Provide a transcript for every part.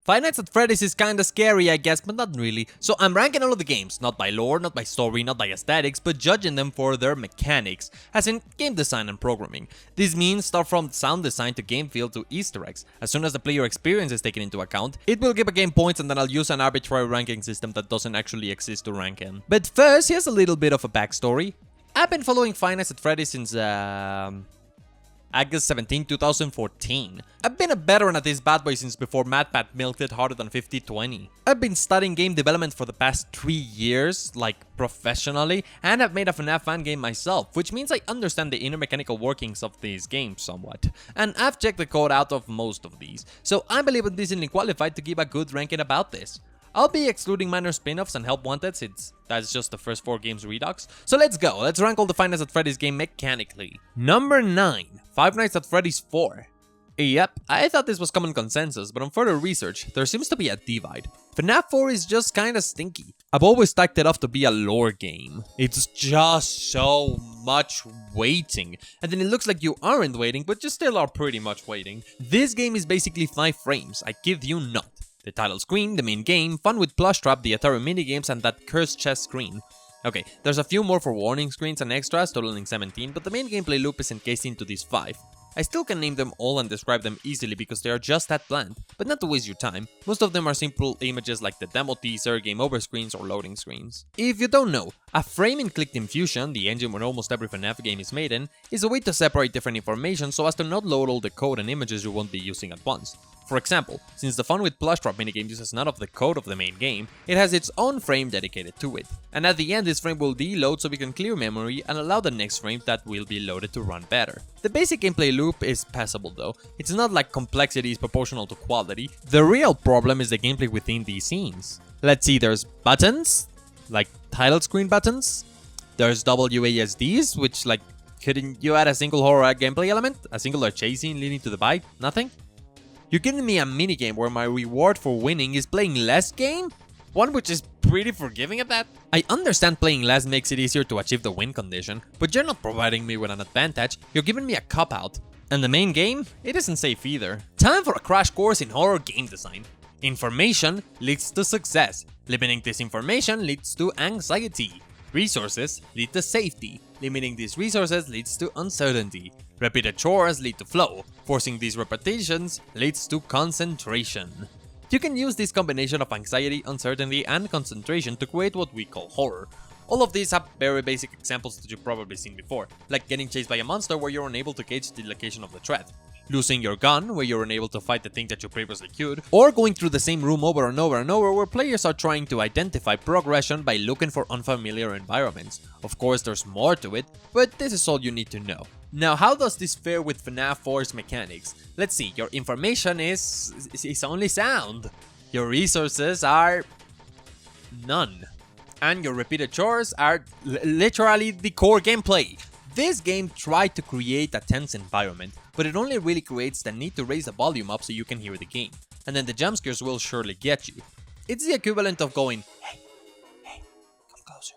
Five Nights at Freddy's is kinda scary, I guess, but not really. So I'm ranking all of the games, not by lore, not by story, not by aesthetics, but judging them for their mechanics, as in game design and programming. This means start from sound design to game feel to Easter eggs. As soon as the player experience is taken into account, it will give a game points and then I'll use an arbitrary ranking system that doesn't actually exist to rank in. But first, here's a little bit of a backstory. I've been following Five Nights at Freddy's since August 17, 2014. I've been a veteran at this bad boy since before MatPat milked it harder than 50/20. I've been studying game development for the past 3 years, like professionally, and I've made a Fnaf fan game myself, which means I understand the inner mechanical workings of these games somewhat. And I've checked the code out of most of these, so I believe I'm decently qualified to give a good ranking about this. I'll be excluding minor spin-offs and help wanted since that's just the first 4 games redux. So let's go, let's rank all the Five Nights at Freddy's game mechanically. Number 9, Five Nights at Freddy's 4. Yep, I thought this was common consensus, but on further research, there seems to be a divide. Fnaf 4 is just kinda stinky. I've always stacked it off to be a lore game. It's just so much waiting, and then it looks like you aren't waiting, but you still are pretty much waiting. This game is basically 5 frames, I kid you not. The title screen, the main game, fun with plush trap, the Atari minigames, and that cursed chess screen. Okay, there's a few more for warning screens and extras, totaling 17, but the main gameplay loop is encased into these 5. I still can name them all and describe them easily because they are just that bland, but not to waste your time. Most of them are simple images like the demo teaser, game over screens, or loading screens. If you don't know, a frame in Clickteam Fusion, the engine where almost every Fnaf game is made in, is a way to separate different information so as to not load all the code and images you won't be using at once. For example, since the Fun with Plush Drop minigame uses none of the code of the main game, it has its own frame dedicated to it. And at the end, this frame will deload so we can clear memory and allow the next frame that will be loaded to run better. The basic gameplay loop is passable though. It's not like complexity is proportional to quality. The real problem is the gameplay within these scenes. Let's see, there's buttons, like title screen buttons. There's WASDs, which like, couldn't you add a single horror gameplay element? A singular chase scene leading to the bite? Nothing? You're giving me a minigame where my reward for winning is playing less game? One which is pretty forgiving at that? I understand playing less makes it easier to achieve the win condition, but you're not providing me with an advantage, you're giving me a cop-out. And the main game? It isn't safe either. Time for a crash course in horror game design. Information leads to success. Limiting this information leads to anxiety. Resources lead to safety. Limiting these resources leads to uncertainty. Repeated chores lead to flow. Forcing these repetitions leads to concentration. You can use this combination of anxiety, uncertainty, and concentration to create what we call horror. All of these have very basic examples that you've probably seen before, like getting chased by a monster where you're unable to gauge the location of the threat, losing your gun where you're unable to fight the thing that you previously could, or going through the same room over and over and over where players are trying to identify progression by looking for unfamiliar environments. Of course, there's more to it, but this is all you need to know. Now, how does this fare with Fnaf 4's mechanics? Let's see, your information is only sound. Your resources are none. And your repeated chores are literally the core gameplay. This game tried to create a tense environment, but it only really creates the need to raise the volume up so you can hear the game. And then the jump scares will surely get you. It's the equivalent of going, hey, come closer.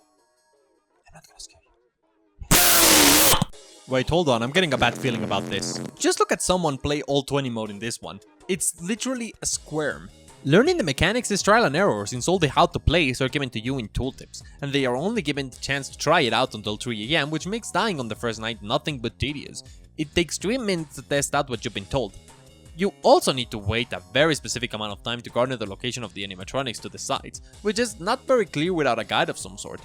I'm not gonna scare you. Wait, hold on, I'm getting a bad feeling about this. Just look at someone play all 20 mode in this one. It's literally a squirm. Learning the mechanics is trial and error since all the how to plays are given to you in tooltips, and they are only given the chance to try it out until 3 AM, which makes dying on the first night nothing but tedious. It takes 3 minutes to test out what you've been told. You also need to wait a very specific amount of time to garner the location of the animatronics to the sides, which is not very clear without a guide of some sort.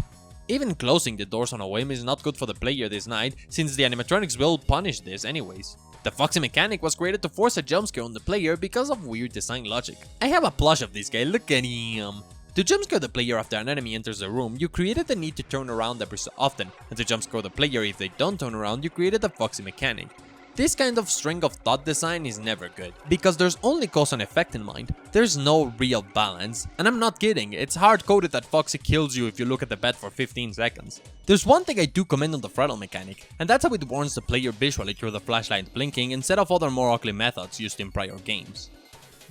Even closing the doors on a whim is not good for the player this night, since the animatronics will punish this anyways. The Foxy mechanic was created to force a jumpscare on the player because of weird design logic. I have a plush of this guy, look at him. To jumpscare the player after an enemy enters the room, you created the need to turn around every so often, and to jumpscare the player if they don't turn around, you created the Foxy mechanic. This kind of string of thought design is never good, because there's only cause and effect in mind. There's no real balance, and I'm not kidding, it's hard-coded that Foxy kills you if you look at the bed for 15 seconds. There's one thing I do commend on the throttle mechanic, and that's how it warns the player visually through the flashlight blinking instead of other more ugly methods used in prior games.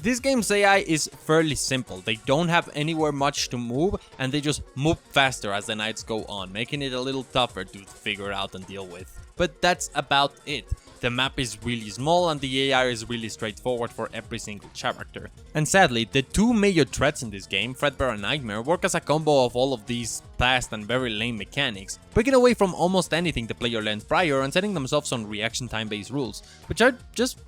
This game's AI is fairly simple, they don't have anywhere much to move, and they just move faster as the nights go on, making it a little tougher to figure out and deal with. But that's about it. The map is really small and the AI is really straightforward for every single character. And sadly, the two major threats in this game, Fredbear and Nightmare, work as a combo of all of these fast and very lame mechanics, breaking away from almost anything the player learned prior and setting themselves on reaction time based rules, which are just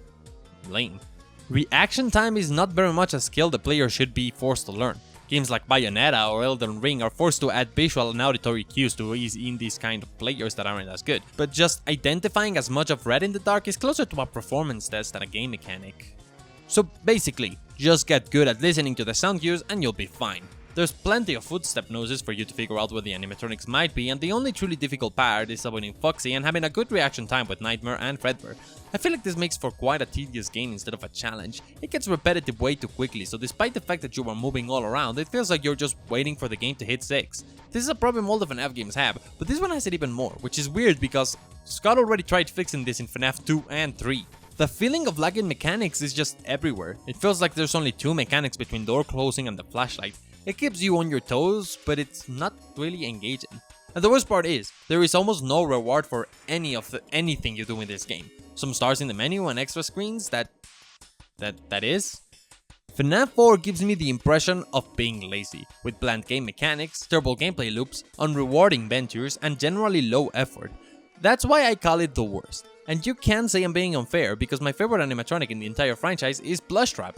lame. Reaction time is not very much a skill the player should be forced to learn. Games like Bayonetta or Elden Ring are forced to add visual and auditory cues to ease in these kind of players that aren't as good, but just identifying as much of red in the dark is closer to a performance test than a game mechanic. So basically, just get good at listening to the sound cues and you'll be fine. There's plenty of footstep noises for you to figure out where the animatronics might be, and the only truly difficult part is avoiding Foxy and having a good reaction time with Nightmare and Fredbear. I feel like this makes for quite a tedious game instead of a challenge. It gets repetitive way too quickly, so despite the fact that you are moving all around, it feels like you're just waiting for the game to hit 6. This is a problem all the Fnaf games have, but this one has it even more, which is weird because Scott already tried fixing this in Fnaf 2 and 3. The feeling of lagging mechanics is just everywhere. It feels like there's only 2 mechanics between door closing and the flashlight. It keeps you on your toes, but it's not really engaging. And the worst part is, there is almost no reward for anything you do in this game. Some stars in the menu and extra screens that is. Fnaf 4 gives me the impression of being lazy, with bland game mechanics, terrible gameplay loops, unrewarding ventures, and generally low effort. That's why I call it the worst. And you can say I'm being unfair, because my favorite animatronic in the entire franchise is Plushtrap.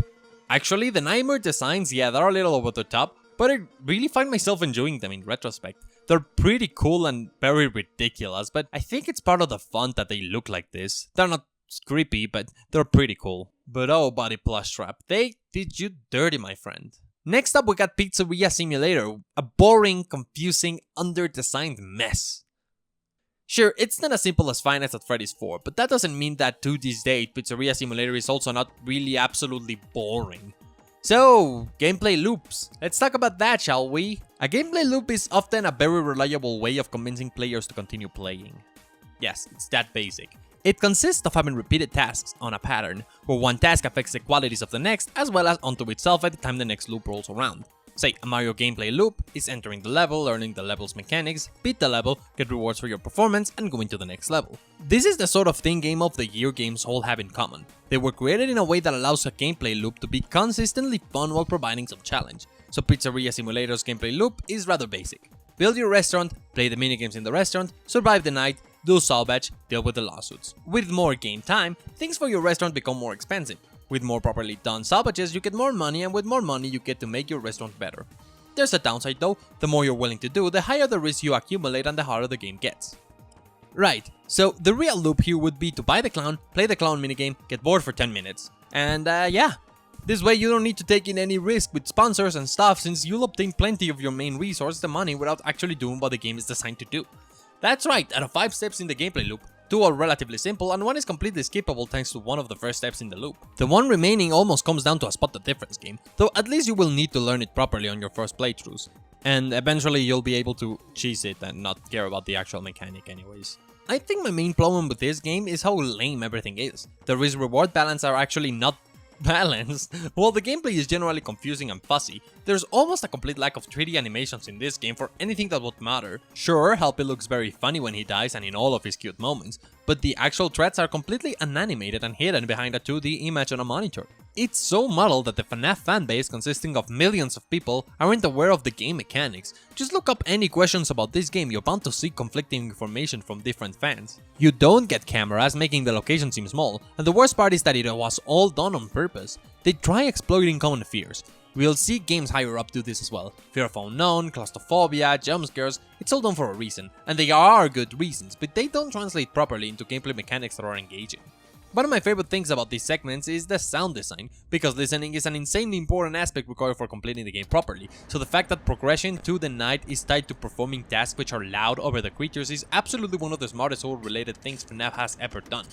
Actually, the Nightmare designs, yeah, they're a little over the top, but I really find myself enjoying them in retrospect. They're pretty cool and very ridiculous, but I think it's part of the fun that they look like this. They're not creepy, but they're pretty cool. But oh, Body Plushtrap, they did you dirty, my friend. Next up, we got Pizzeria Simulator, a boring, confusing, under-designed mess. Sure, it's not as simple as Five Nights at Freddy's 4, but that doesn't mean that to this date, Pizzeria Simulator is also not really absolutely boring. So, gameplay loops. Let's talk about that, shall we? A gameplay loop is often a very reliable way of convincing players to continue playing. Yes, it's that basic. It consists of having repeated tasks on a pattern, where one task affects the qualities of the next as well as onto itself at the time the next loop rolls around. Say, a Mario gameplay loop is entering the level, learning the level's mechanics, beat the level, get rewards for your performance, and going to the next level. This is the sort of thing Game of the Year games all have in common. They were created in a way that allows a gameplay loop to be consistently fun while providing some challenge. So Pizzeria Simulator's gameplay loop is rather basic. Build your restaurant, play the minigames in the restaurant, survive the night, do salvage, deal with the lawsuits. With more game time, things for your restaurant become more expensive. With more properly done salvages, you get more money, and with more money, you get to make your restaurant better. There's a downside though, the more you're willing to do, the higher the risk you accumulate and the harder the game gets. Right, so the real loop here would be to buy the clown, play the clown minigame, get bored for 10 minutes. And yeah. This way you don't need to take in any risk with sponsors and stuff, since you'll obtain plenty of your main resource, the money, without actually doing what the game is designed to do. That's right, out of 5 steps in the gameplay loop, 2 are relatively simple and 1 is completely skippable thanks to one of the first steps in the loop. The one remaining almost comes down to a spot the difference game, though at least you will need to learn it properly on your first playthroughs. And eventually you'll be able to cheese it and not care about the actual mechanic anyways. I think my main problem with this game is how lame everything is. The risk-reward balance are actually not balanced. While the gameplay is generally confusing and fuzzy, there's almost a complete lack of 3D animations in this game for anything that would matter. Sure, Helpy looks very funny when he dies and in all of his cute moments, but the actual threats are completely unanimated and hidden behind a 2D image on a monitor. It's so muddled that the Fnaf fanbase, consisting of millions of people, aren't aware of the game mechanics. Just look up any questions about this game, you're bound to see conflicting information from different fans. You don't get cameras, making the location seem small, and the worst part is that it was all done on purpose. They try exploiting common fears. We'll see games higher up do this as well. Fear of unknown, claustrophobia, jump scares, it's all done for a reason. And they are good reasons, but they don't translate properly into gameplay mechanics that are engaging. One of my favorite things about these segments is the sound design, because listening is an insanely important aspect required for completing the game properly, so the fact that progression through the night is tied to performing tasks which are loud over the creatures is absolutely one of the smartest horror-related things Fnaf has ever done.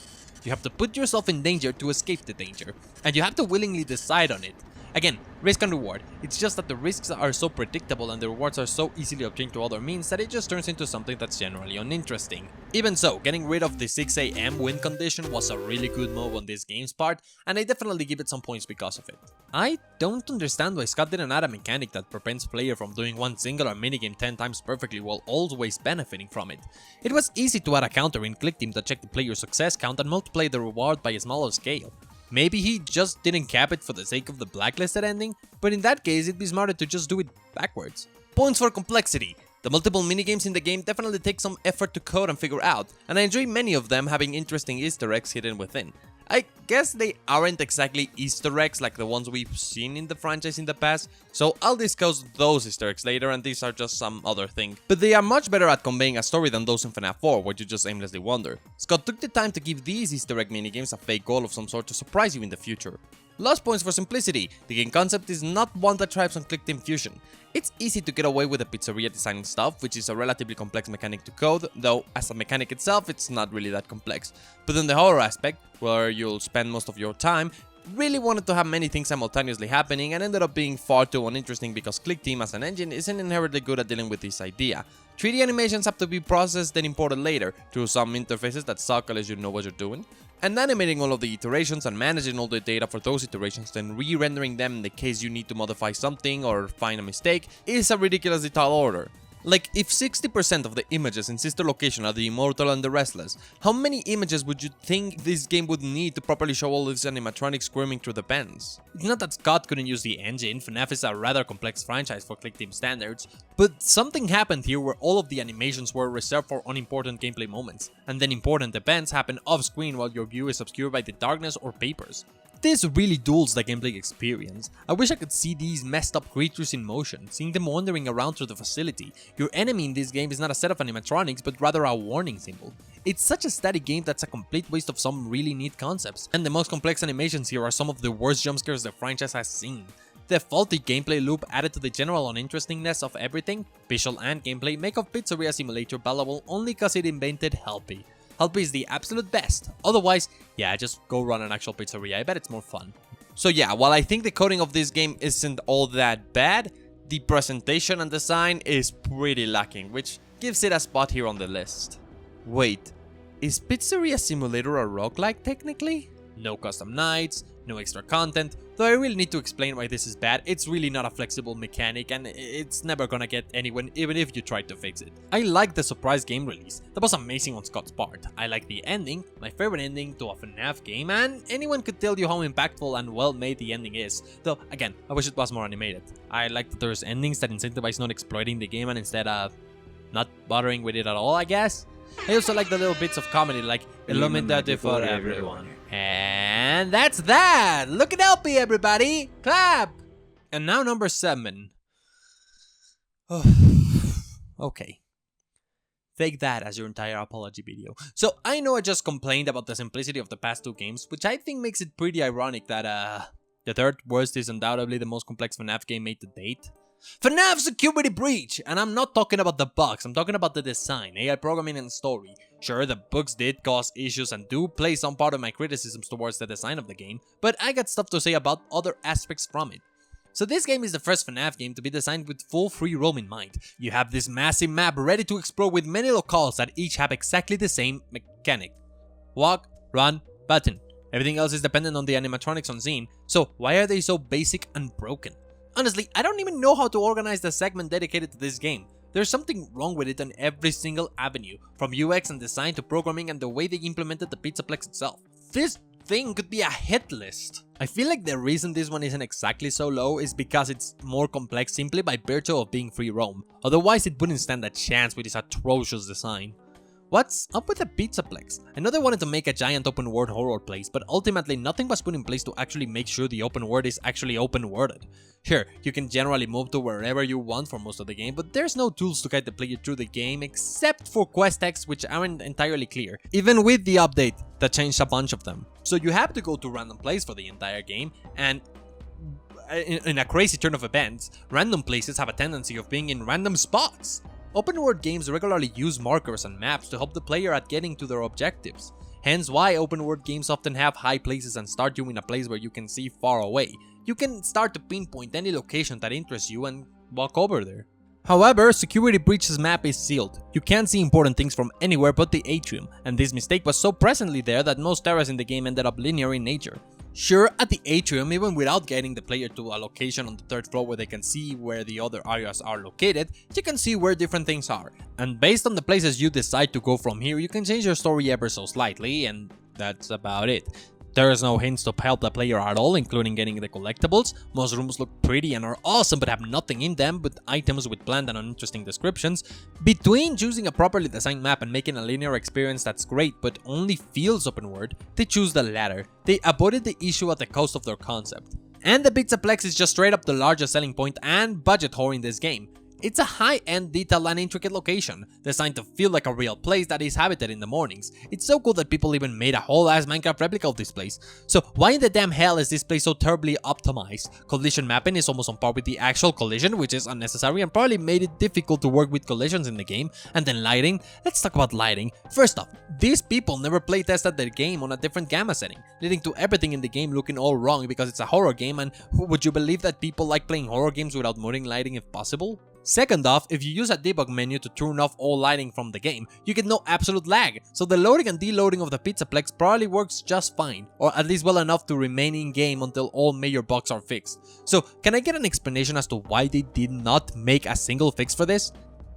You have to put yourself in danger to escape the danger, and you have to willingly decide on it. Again, risk and reward. It's just that the risks are so predictable and the rewards are so easily obtained through other means that it just turns into something that's generally uninteresting. Even so, getting rid of the 6 AM win condition was a really good move on this game's part, and I definitely give it some points because of it. I don't understand why Scott didn't add a mechanic that prevents player from doing one singular minigame 10 times perfectly while always benefiting from it. It was easy to add a counter in Clickteam that checked the player's success count and multiply the reward by a smaller scale. Maybe he just didn't cap it for the sake of the blacklisted ending, but in that case it'd be smarter to just do it backwards. Points for complexity. The multiple minigames in the game definitely take some effort to code and figure out, and I enjoy many of them having interesting Easter eggs hidden within. I guess they aren't exactly Easter eggs like the ones we've seen in the franchise in the past, so I'll discuss those Easter eggs later, and these are just some other thing. But they are much better at conveying a story than those in Fnaf 4, where you just aimlessly wander. Scott took the time to give these Easter egg minigames a fake goal of some sort to surprise you in the future. Lost points for simplicity. The game concept is not one that thrives on Clickteam Fusion. It's easy to get away with the pizzeria designing stuff, which is a relatively complex mechanic to code, though as a mechanic itself it's not really that complex. But then the horror aspect, where you'll spend most of your time, really wanted to have many things simultaneously happening and ended up being far too uninteresting because Clickteam as an engine isn't inherently good at dealing with this idea. 3D animations have to be processed and imported later through some interfaces that suck unless you know what you're doing. And animating all of the iterations and managing all the data for those iterations, then re-rendering them in the case you need to modify something or find a mistake, is a ridiculously tall order. Like, if 60% of the images in Sister Location are the Immortal and the Restless, how many images would you think this game would need to properly show all these animatronics squirming through the pens? It's not that Scott couldn't use the engine, Fnaf is a rather complex franchise for Clickteam standards, but something happened here where all of the animations were reserved for unimportant gameplay moments, and then important events happen off-screen while your view is obscured by the darkness or papers. This really dulls the gameplay experience. I wish I could see these messed up creatures in motion, seeing them wandering around through the facility. Your enemy in this game is not a set of animatronics, but rather a warning symbol. It's such a static game that's a complete waste of some really neat concepts, and the most complex animations here are some of the worst jumpscares the franchise has seen. The faulty gameplay loop added to the general uninterestingness of everything, visual and gameplay, make of Pizzeria Simulator valuable only cause it invented Helpy. Helpy is the absolute best. Otherwise, yeah, just go run an actual pizzeria. I bet it's more fun. So yeah, while I think the coding of this game isn't all that bad, the presentation and design is pretty lacking, which gives it a spot here on the list. Wait, is Pizzeria Simulator a roguelike technically? No custom nights, no extra content, though I really need to explain why this is bad. It's really not a flexible mechanic and it's never gonna get anyone even if you try to fix it. I like the surprise game release, that was amazing on Scott's part. I like the ending, my favorite ending to a Fnaf game, and anyone could tell you how impactful and well made the ending is. Though again, I wish it was more animated. I like that there's endings that incentivize not exploiting the game and instead not bothering with it at all, I guess. I also like the little bits of comedy like Illuminati for everyone. And that's that! Look at Helpy, everybody! Clap! And now number 7. Okay. Take that as your entire apology video. So, I know I just complained about the simplicity of the past 2 games, which I think makes it pretty ironic that, the third worst is undoubtedly the most complex FNAF game made to date. FNAF Security Breach! And I'm not talking about the bugs, I'm talking about the design, AI programming and story. Sure, the bugs did cause issues and do play some part of my criticisms towards the design of the game, but I got stuff to say about other aspects from it. So this game is the first FNAF game to be designed with full free roam in mind. You have this massive map ready to explore with many locales that each have exactly the same mechanic. Walk, run, button. Everything else is dependent on the animatronics on scene, so why are they so basic and broken? Honestly, I don't even know how to organize the segment dedicated to this game. There's something wrong with it on every single avenue, from UX and design to programming and the way they implemented the Pizzaplex itself. This thing could be a hit list. I feel like the reason this one isn't exactly so low is because it's more complex simply by virtue of being free roam. Otherwise, it wouldn't stand a chance with this atrocious design. What's up with the Pizzaplex? I know they wanted to make a giant open world horror place, but ultimately nothing was put in place to actually make sure the open world is actually open worlded. Sure, you can generally move to wherever you want for most of the game, but there's no tools to guide the player through the game except for quest texts which aren't entirely clear, even with the update that changed a bunch of them. So you have to go to random place for the entire game, and in a crazy turn of events, random places have a tendency of being in random spots. Open world games regularly use markers and maps to help the player at getting to their objectives. Hence why open world games often have high places and start you in a place where you can see far away. you can start to pinpoint any location that interests you and walk over there. However, Security Breach's map is sealed. You can't see important things from anywhere but the atrium, and this mistake was so presently there that most areas in the game ended up linear in nature. Sure, at the atrium, even without getting the player to a location on the 3rd floor where they can see where the other areas are located, you can see where different things are. And based on the places you decide to go from here, you can change your story ever so slightly, and that's about it. There is no hints to help the player at all, including getting the collectibles. Most rooms look pretty and are awesome but have nothing in them but items with bland and uninteresting descriptions. Between choosing a properly designed map and making a linear experience that's great but only feels open world, they choose the latter. They avoided the issue at the cost of their concept. And the Pizzaplex is just straight up the largest selling point and budget whore in this game. It's a high-end, detailed and intricate location, designed to feel like a real place that is habited in the mornings. It's so cool that people even made a whole-ass Minecraft replica of this place. So why in the damn hell is this place so terribly optimized? Collision mapping is almost on par with the actual collision, which is unnecessary and probably made it difficult to work with collisions in the game. And then lighting. Let's talk about lighting. First off, these people never playtested their game on a different gamma setting, leading to everything in the game looking all wrong because it's a horror game, and would you believe that people like playing horror games without modding lighting if possible? Second off, if you use a debug menu to turn off all lighting from the game, you get no absolute lag, so the loading and deloading of the Pizzaplex probably works just fine, or at least well enough to remain in game until all major bugs are fixed. So can I get an explanation as to why they did not make a single fix for this?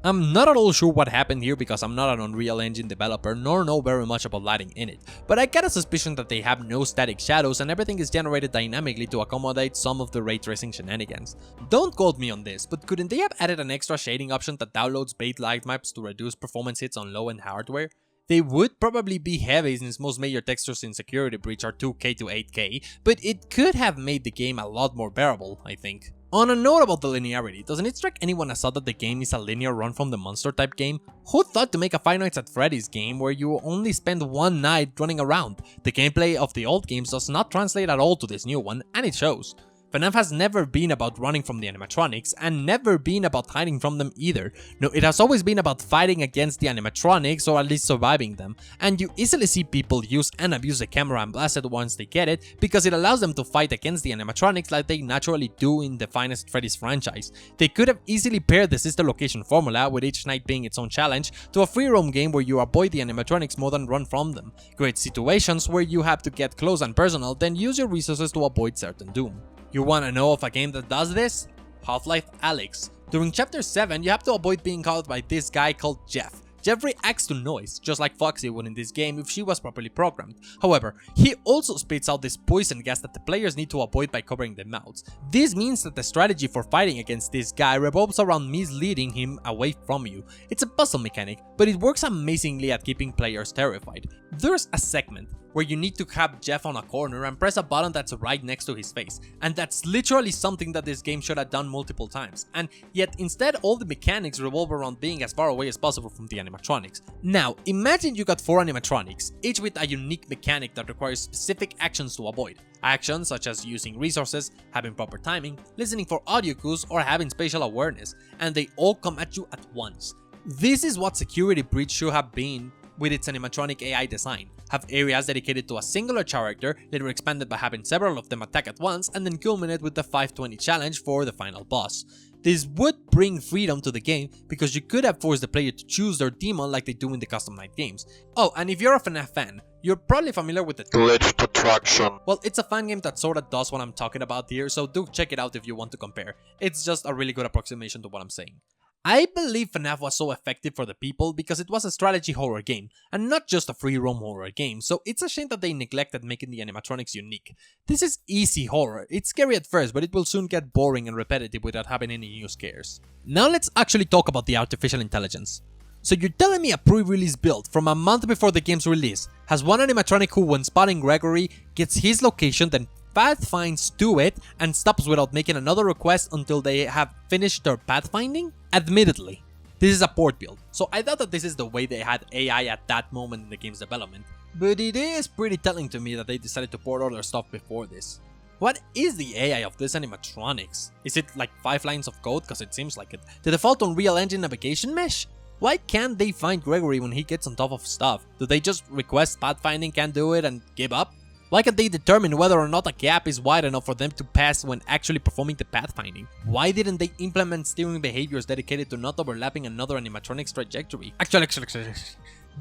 I'm not at all sure what happened here because I'm not an Unreal Engine developer nor know very much about lighting in it, but I get a suspicion that they have no static shadows and everything is generated dynamically to accommodate some of the ray tracing shenanigans. Don't quote me on this, but couldn't they have added an extra shading option that downloads bait light maps to reduce performance hits on low-end hardware? They would probably be heavy since most major textures in Security Breach are 2K to 8K, but it could have made the game a lot more bearable, I think. On a note about the linearity, doesn't it strike anyone as odd that the game is a linear run from the monster type game? Who thought to make a Five Nights at Freddy's game where you only spend one night running around? The gameplay of the old games does not translate at all to this new one, and it shows. Fnaf has never been about running from the animatronics, and never been about hiding from them either. No, it has always been about fighting against the animatronics or at least surviving them, and you easily see people use and abuse the camera and blast it once they get it, because it allows them to fight against the animatronics like they naturally do in the finest Freddy's franchise. They could have easily paired the sister location formula, with each night being its own challenge, to a free roam game where you avoid the animatronics more than run from them. Create situations where you have to get close and personal, then use your resources to avoid certain doom. You wanna know of a game that does this? Half-Life Alyx. During Chapter 7, you have to avoid being caught by this guy called Jeff. Jeff reacts to noise, just like Foxy would in this game if she was properly programmed. However, he also spits out this poison gas that the players need to avoid by covering their mouths. This means that the strategy for fighting against this guy revolves around misleading him away from you. It's a puzzle mechanic, but it works amazingly at keeping players terrified. There's a segment where you need to have Jeff on a corner and press a button that's right next to his face, and that's literally something that this game should have done multiple times, and yet instead all the mechanics revolve around being as far away as possible from the animatronics. Now, imagine you got 4 animatronics, each with a unique mechanic that requires specific actions to avoid. Actions such as using resources, having proper timing, listening for audio cues, or having spatial awareness, and they all come at you at once. This is what Security Breach should have been with its animatronic AI design. Have areas dedicated to a singular character, later expanded by having several of them attack at once, and then culminate with the 520 challenge for the final boss. This would bring freedom to the game because you could have forced the player to choose their demon like they do in the custom night games. Oh, and if you're a Fnaf fan, you're probably familiar with the glitched attraction. Well, it's a fan game that sorta does what I'm talking about here, so do check it out if you want to compare. It's just a really good approximation to what I'm saying. I believe Fnaf was so effective for the people because it was a strategy horror game, and not just a free roam horror game, so it's a shame that they neglected making the animatronics unique. This is easy horror. It's scary at first, but it will soon get boring and repetitive without having any new scares. Now let's actually talk about the artificial intelligence. So you're telling me a pre-release build from a month before the game's release has one animatronic who, when spotting Gregory, gets his location, then pathfinds to it and stops without making another request until they have finished their pathfinding? Admittedly, this is a port build, so I thought that this is the way they had AI at that moment in the game's development, but it is pretty telling to me that they decided to port all their stuff before this. What is the AI of this animatronics? Is it like 5 lines of code? Cause it seems like it. The default Unreal Engine navigation mesh? Why can't they find Gregory when he gets on top of stuff? Do they just request pathfinding can't do it and give up? Why can't they determine whether or not a gap is wide enough for them to pass when actually performing the pathfinding? Why didn't they implement steering behaviors dedicated to not overlapping another animatronic's trajectory? Actually,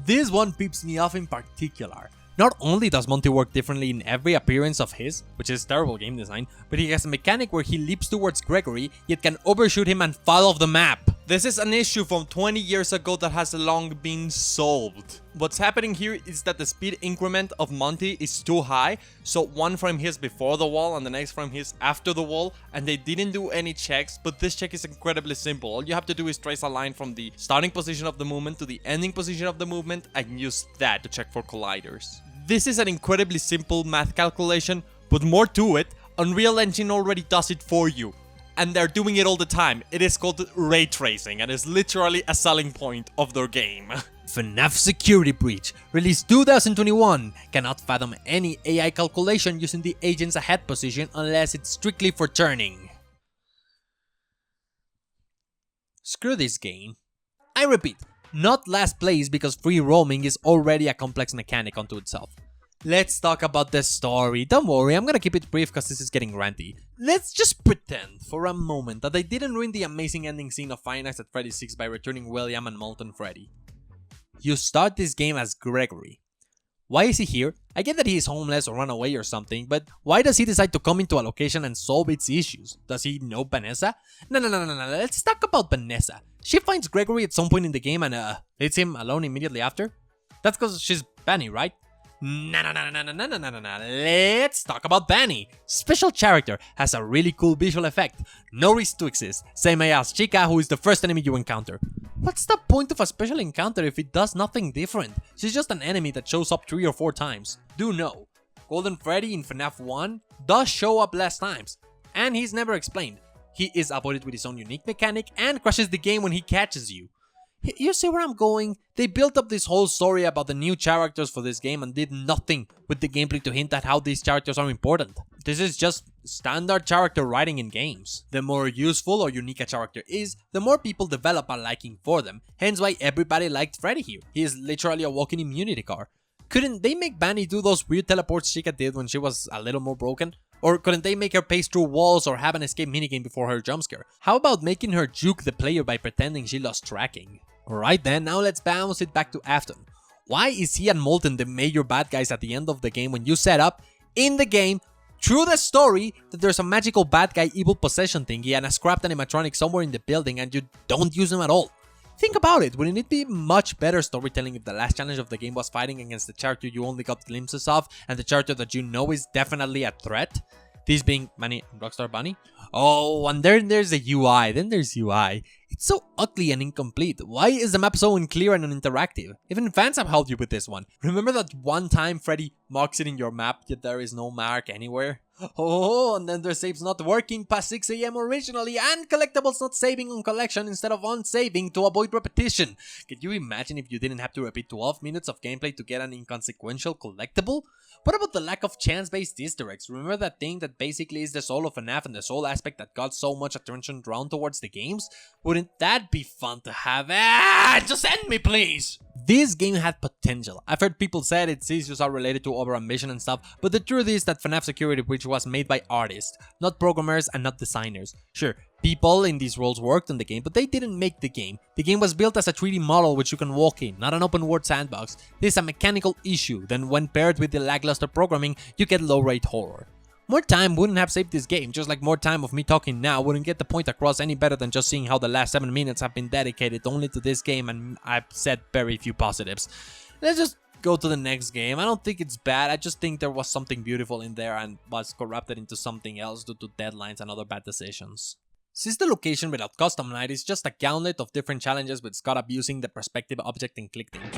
this one peeps me off in particular. Not only does Monty work differently in every appearance of his, which is terrible game design, but he has a mechanic where he leaps towards Gregory, yet can overshoot him and fall off the map. This is an issue from 20 years ago that has long been solved. What's happening here is that the speed increment of Monty is too high, so one frame hits before the wall and the next frame hits after the wall, and they didn't do any checks, but this check is incredibly simple. All you have to do is trace a line from the starting position of the movement to the ending position of the movement and use that to check for colliders. This is an incredibly simple math calculation, but more to it, Unreal Engine already does it for you. And they're doing it all the time. It is called ray tracing and is literally a selling point of their game. Fnaf Security Breach, released 2021, cannot fathom any AI calculation using the agent's ahead position unless it's strictly for turning. Screw this game. I repeat, not last place because free roaming is already a complex mechanic unto itself. Let's talk about the story. Don't worry, I'm gonna keep it brief because this is getting ranty. Let's just pretend for a moment that they didn't ruin the amazing ending scene of Five Nights at Freddy's 6 by returning William and Molten Freddy. You start this game as Gregory. Why is he here? I get that he is homeless or run away or something, but why does he decide to come into a location and solve its issues? Does he know Vanessa? No, let's talk about Vanessa. She finds Gregory at some point in the game and leaves him alone immediately after? That's because she's Benny, right? No. Let's talk about Benny. Special character, has a really cool visual effect. No reason to exist. Same as Chica, who is the first enemy you encounter. What's the point of a special encounter if it does nothing different? She's just an enemy that shows up 3 or 4 times. Do know, Golden Freddy in Fnaf 1 does show up less times, and he's never explained. He is avoided with his own unique mechanic and crashes the game when he catches you. You see where I'm going? They built up this whole story about the new characters for this game and did nothing with the gameplay to hint at how these characters are important. This is just standard character writing in games. The more useful or unique a character is, the more people develop a liking for them. Hence why everybody liked Freddy here. He is literally a walking immunity car. Couldn't they make Bunny do those weird teleports Chica did when she was a little more broken? Or couldn't they make her pace through walls or have an escape minigame before her jumpscare? How about making her juke the player by pretending she lost tracking? Alright then, now let's bounce it back to Afton. Why is he and Molten the major bad guys at the end of the game when you set up, in the game, through the story, that there's a magical bad guy evil possession thingy and a scrapped animatronic somewhere in the building and you don't use them at all? Think about it, wouldn't it be much better storytelling if the last challenge of the game was fighting against the character you only got glimpses of and the character that you know is definitely a threat? This being Bunny and Rockstar Bunny? Oh, and then there's the UI, It's so ugly and incomplete. Why is the map so unclear and uninteractive? Even fans have helped you with this one. Remember that one time Freddy marks it in your map yet there is no mark anywhere? Oh, and then there's saves not working past 6 AM originally and collectibles not saving on collection instead of on saving to avoid repetition. Can you imagine if you didn't have to repeat 12 minutes of gameplay to get an inconsequential collectible? What about the lack of chance-based Easter eggs? Remember that thing that basically is the soul of FNAF and the soul aspect that got so much attention drawn towards the games? Wouldn't that be fun to have? Just end me please! This game had potential. I've heard people say its issues are related to over-ambition and stuff, but the truth is that FNAF Security Breach was made by artists, not programmers and not designers. Sure, people in these roles worked on the game, but they didn't make the game. The game was built as a 3D model which you can walk in, not an open-world sandbox. This is a mechanical issue, then when paired with the lackluster programming, you get low-rate horror. More time wouldn't have saved this game, just like more time of me talking now wouldn't get the point across any better than just seeing how the last 7 minutes have been dedicated only to this game and I've said very few positives. Let's just go to the next game. I don't think it's bad, I just think there was something beautiful in there and was corrupted into something else due to deadlines and other bad decisions. Since the location without custom night is just a gauntlet of different challenges with Scott abusing the perspective object in Clickteam.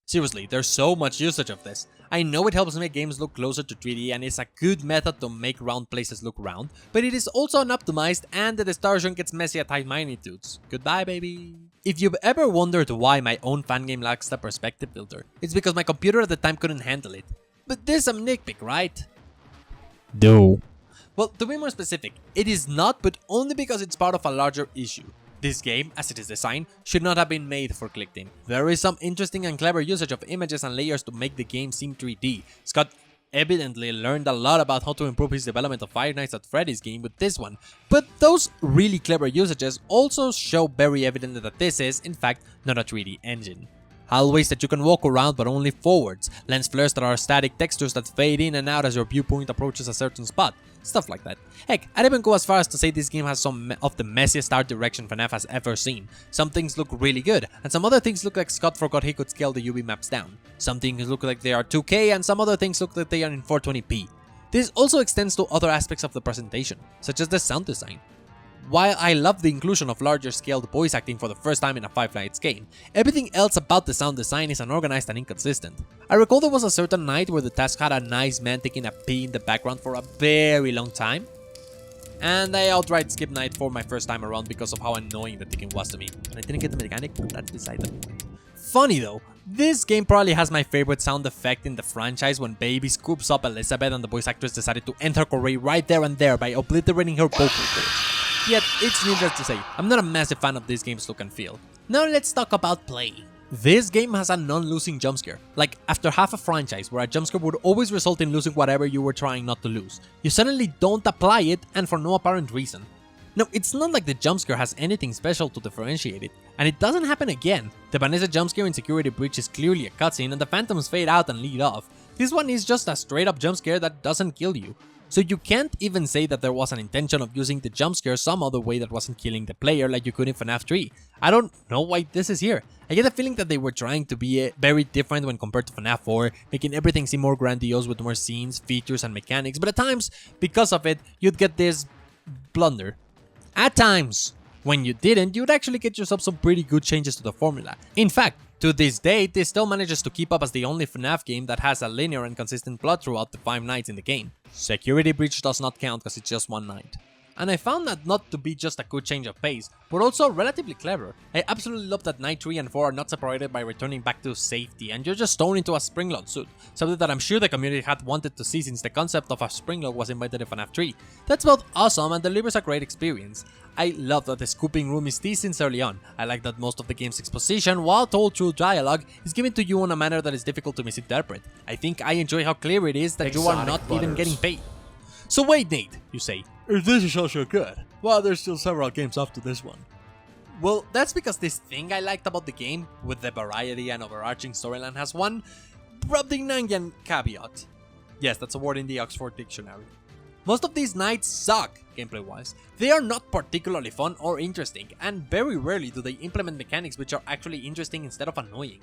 Seriously, there's so much usage of this. I know it helps make games look closer to 3D and is a good method to make round places look round, but it is also unoptimized and the distortion gets messy at high magnitudes. Goodbye baby. If you've ever wondered why my own fan game lacks the perspective filter, it's because my computer at the time couldn't handle it. But there's some nitpick, right? No. Well, to be more specific, it is not, but only because it's part of a larger issue. This game, as it is designed, should not have been made for Clickteam. There is some interesting and clever usage of images and layers to make the game seem 3D. Scott evidently learned a lot about how to improve his development of Five Nights at Freddy's game with this one, but those really clever usages also show very evidently that this is, in fact, not a 3D engine. Hallways that you can walk around but only forwards, lens flares that are static textures that fade in and out as your viewpoint approaches a certain spot, stuff like that. Heck, I'd even go as far as to say this game has some of the messiest art direction Fnaf has ever seen. Some things look really good, and some other things look like Scott forgot he could scale the UV maps down. Some things look like they are 2K and some other things look like they are in 420p. This also extends to other aspects of the presentation, such as the sound design. While I love the inclusion of larger scaled voice acting for the first time in a Five Nights game, everything else about the sound design is unorganized and inconsistent. I recall there was a certain night where the task had a nice man taking a pee in the background for a very long time, and I outright skipped night 4 my first time around because of how annoying the ticking was to me, and I didn't get the mechanic, but that's beside the point. Funny though, this game probably has my favorite sound effect in the franchise when Baby scoops up Elizabeth and the voice actress decided to end her career right there and there by obliterating her vocal cords. Yet, it's needless to say, I'm not a massive fan of this game's look and feel. Now let's talk about play. This game has a non-losing jumpscare. Like, after half a franchise where a jumpscare would always result in losing whatever you were trying not to lose, you suddenly don't apply it and for no apparent reason. Now, it's not like the jumpscare has anything special to differentiate it, and it doesn't happen again. The Vanessa jumpscare in Security Breach is clearly a cutscene and the phantoms fade out and lead off. This one is just a straight up jumpscare that doesn't kill you. So you can't even say that there was an intention of using the jumpscare some other way that wasn't killing the player like you could in FNAF 3. I don't know why this is here. I get the feeling that they were trying to be very different when compared to FNAF 4, making everything seem more grandiose with more scenes, features and mechanics, but at times, because of it, you'd get this blunder. At times, when you didn't, you'd actually get yourself some pretty good changes to the formula. In fact, to this day, this still manages to keep up as the only FNAF game that has a linear and consistent plot throughout the 5 nights in the game. Security Breach does not count because it's just one night. And I found that not to be just a good change of pace, but also relatively clever. I absolutely love that night 3 and 4 are not separated by returning back to safety and you're just thrown into a springload suit, something that I'm sure the community had wanted to see since the concept of a springload was invented in FNAF 3. That's both awesome and delivers a great experience. I love that the scooping room is teased since early on. I like that most of the game's exposition, while told through dialogue, is given to you in a manner that is difficult to misinterpret. I think I enjoy how clear it is that you are not even getting paid. So wait, Nate, you say, if this is also good, well, there's still several games after this one. Well, that's because this thing I liked about the game, with the variety and overarching storyline, has one Brobdingnagian caveat. Yes, that's a word in the Oxford Dictionary. Most of these nights suck, gameplay-wise. They are not particularly fun or interesting, and very rarely do they implement mechanics which are actually interesting instead of annoying.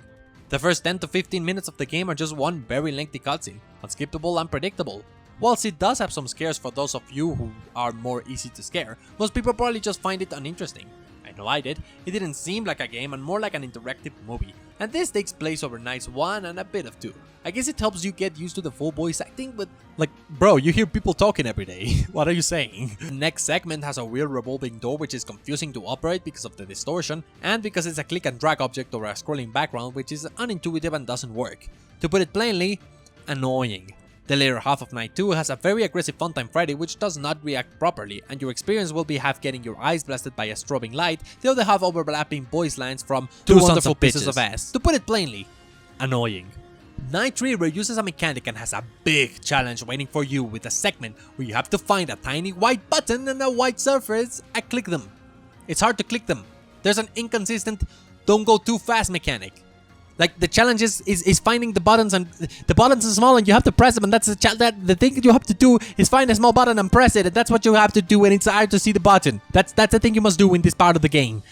The first 10 to 15 minutes of the game are just one very lengthy cutscene, unskippable and predictable. Whilst it does have some scares for those of you who are more easy to scare, most people probably just find it uninteresting. I know I did. It didn't seem like a game and more like an interactive movie, and this takes place over nights 1 and a bit of 2. I guess it helps you get used to the full voice acting, but like, bro, you hear people talking every day. What are you saying? The next segment has a weird revolving door which is confusing to operate because of the distortion, and because it's a click and drag object or a scrolling background which is unintuitive and doesn't work. To put it plainly, annoying. The later half of Night 2 has a very aggressive funtime Freddy which does not react properly, and your experience will be half getting your eyes blasted by a strobing light, the other half overlapping voice lines from two wonderful pieces of ass. To put it plainly, annoying. Night 3 reuses a mechanic and has a big challenge waiting for you with a segment where you have to find a tiny white button and a white surface and click them. It's hard to click them. There's an inconsistent don't go too fast mechanic. Like, the challenge is finding the buttons, and the buttons are small and you have to press them, and that's the thing that you have to do is find a small button and press it, and that's what you have to do, and it's hard to see the button. That's the thing you must do in this part of the game.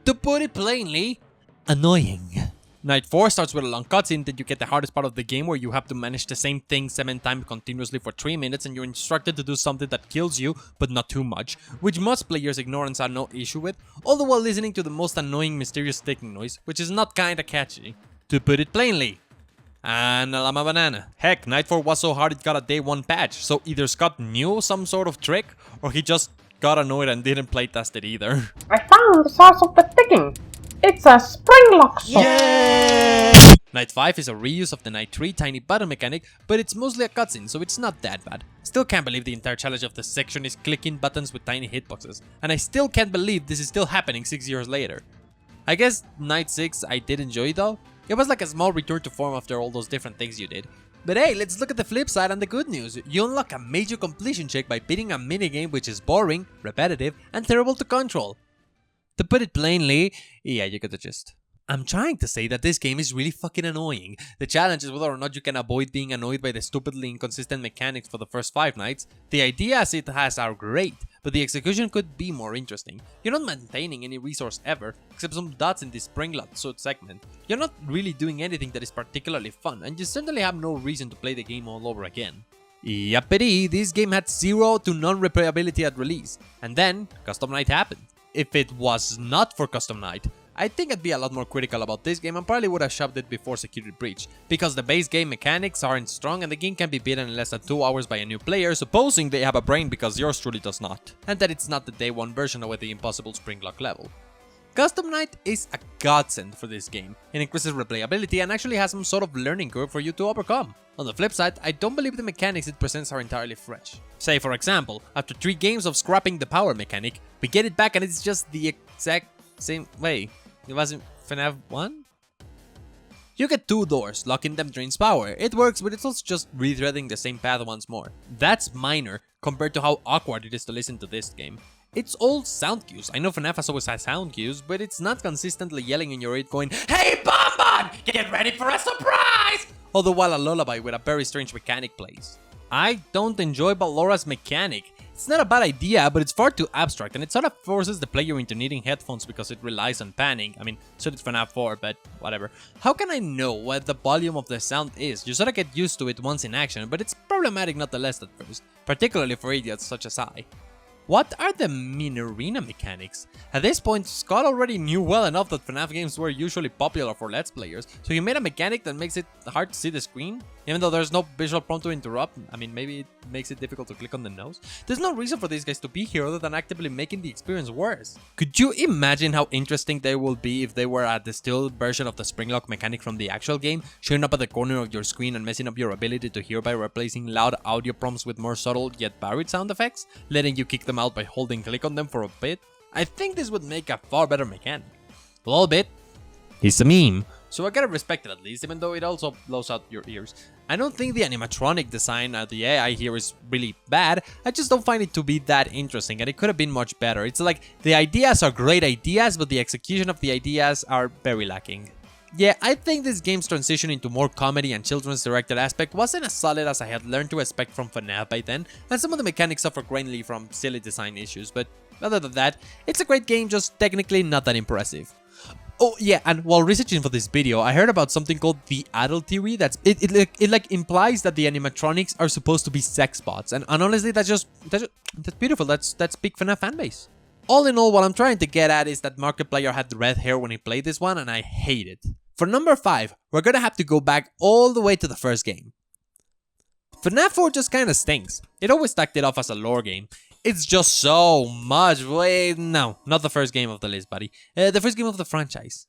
To put it plainly, annoying. Night 4 starts with a long cutscene, then you get the hardest part of the game where you have to manage the same thing 7 times continuously for 3 minutes, and you're instructed to do something that kills you, but not too much, which most players ignorance are no issue with, all the while listening to the most annoying mysterious ticking noise, which is not kinda catchy. To put it plainly, and a llama banana. Heck, Night 4 was so hard it got a day 1 patch, so either Scott knew some sort of trick, or he just got annoyed and didn't playtest it either. I found the source of the ticking. It's a spring lock socket. Yay! Night 5 is a reuse of the Night 3 tiny button mechanic, but it's mostly a cutscene, so it's not that bad. Still can't believe the entire challenge of the section is clicking buttons with tiny hitboxes, and I still can't believe this is still happening 6 years later. I guess Night 6 I did enjoy though. It was like a small return to form after all those different things you did. But hey, let's look at the flip side and the good news. You unlock a major completion check by beating a minigame which is boring, repetitive, and terrible to control. To put it plainly, yeah, you get the gist. I'm trying to say that this game is really fucking annoying. The challenge is whether or not you can avoid being annoyed by the stupidly inconsistent mechanics for the first 5 nights. The ideas it has are great, but the execution could be more interesting. You're not maintaining any resource ever, except some dots in this spring lot suit segment. You're not really doing anything that is particularly fun, and you certainly have no reason to play the game all over again. Yappity, this game had 0 to none replayability at release, and then Custom Night happened. If it was not for Custom Night, I think I'd be a lot more critical about this game and probably would have shoved it before Security Breach, because the base game mechanics aren't strong and the game can be beaten in less than 2 hours by a new player, supposing they have a brain because yours truly does not, and that it's not the day 1 version with the impossible Springlock level. Custom Night is a godsend for this game. It increases replayability and actually has some sort of learning curve for you to overcome. On the flip side, I don't believe the mechanics it presents are entirely fresh. Say for example, after 3 games of scrapping the power mechanic, we get it back and it's just the exact same way. It wasn't Fnaf 1? You get 2 doors, locking them drains power. It works, but it's also just rethreading the same path once more. That's minor compared to how awkward it is to listen to this game. It's all sound cues. I know FNAF has always had sound cues, but it's not consistently yelling in your ear going, "Hey Bonbon, get ready for a surprise!" Although while a lullaby with a very strange mechanic plays. I don't enjoy Ballora's mechanic. It's not a bad idea, but it's far too abstract, and it sort of forces the player into needing headphones because it relies on panning. I mean, so did FNAF 4, but whatever. How can I know what the volume of the sound is? You sort of get used to it once in action, but it's problematic nonetheless at first, particularly for idiots such as I. What are the Minorina mechanics? At this point, Scott already knew well enough that FNAF games were usually popular for Let's Players, so he made a mechanic that makes it hard to see the screen, even though there's no visual prompt to interrupt. I mean, maybe it makes it difficult to click on the nose. There's no reason for these guys to be here other than actively making the experience worse. Could you imagine how interesting they will be if they were a distilled version of the Springlock mechanic from the actual game, showing up at the corner of your screen and messing up your ability to hear by replacing loud audio prompts with more subtle yet varied sound effects, letting you kick them out by holding click on them for a bit? I think this would make a far better mechanic. A little bit. It's a meme, so I gotta respect it at least, even though it also blows out your ears. I don't think the animatronic design of the AI here is really bad, I just don't find it to be that interesting, and it could have been much better. It's like, the ideas are great ideas, but the execution of the ideas are very lacking. Yeah, I think this game's transition into more comedy and children's directed aspect wasn't as solid as I had learned to expect from FNAF by then, and some of the mechanics suffer greatly from silly design issues, but other than that, it's a great game, just technically not that impressive. Oh yeah, and while researching for this video, I heard about something called the adult theory. It like implies that the animatronics are supposed to be sex bots, and honestly, that's beautiful. That's peak FNAF fanbase. All in all, what I'm trying to get at is that Markiplier had red hair when he played this one, and I hate it. For number 5, we're gonna have to go back all the way to the first game. FNAF 4 just kinda stinks. It always stacked it off as a lore game. It's just so much. Wait, no, not the first game of the list, buddy. The first game of the franchise.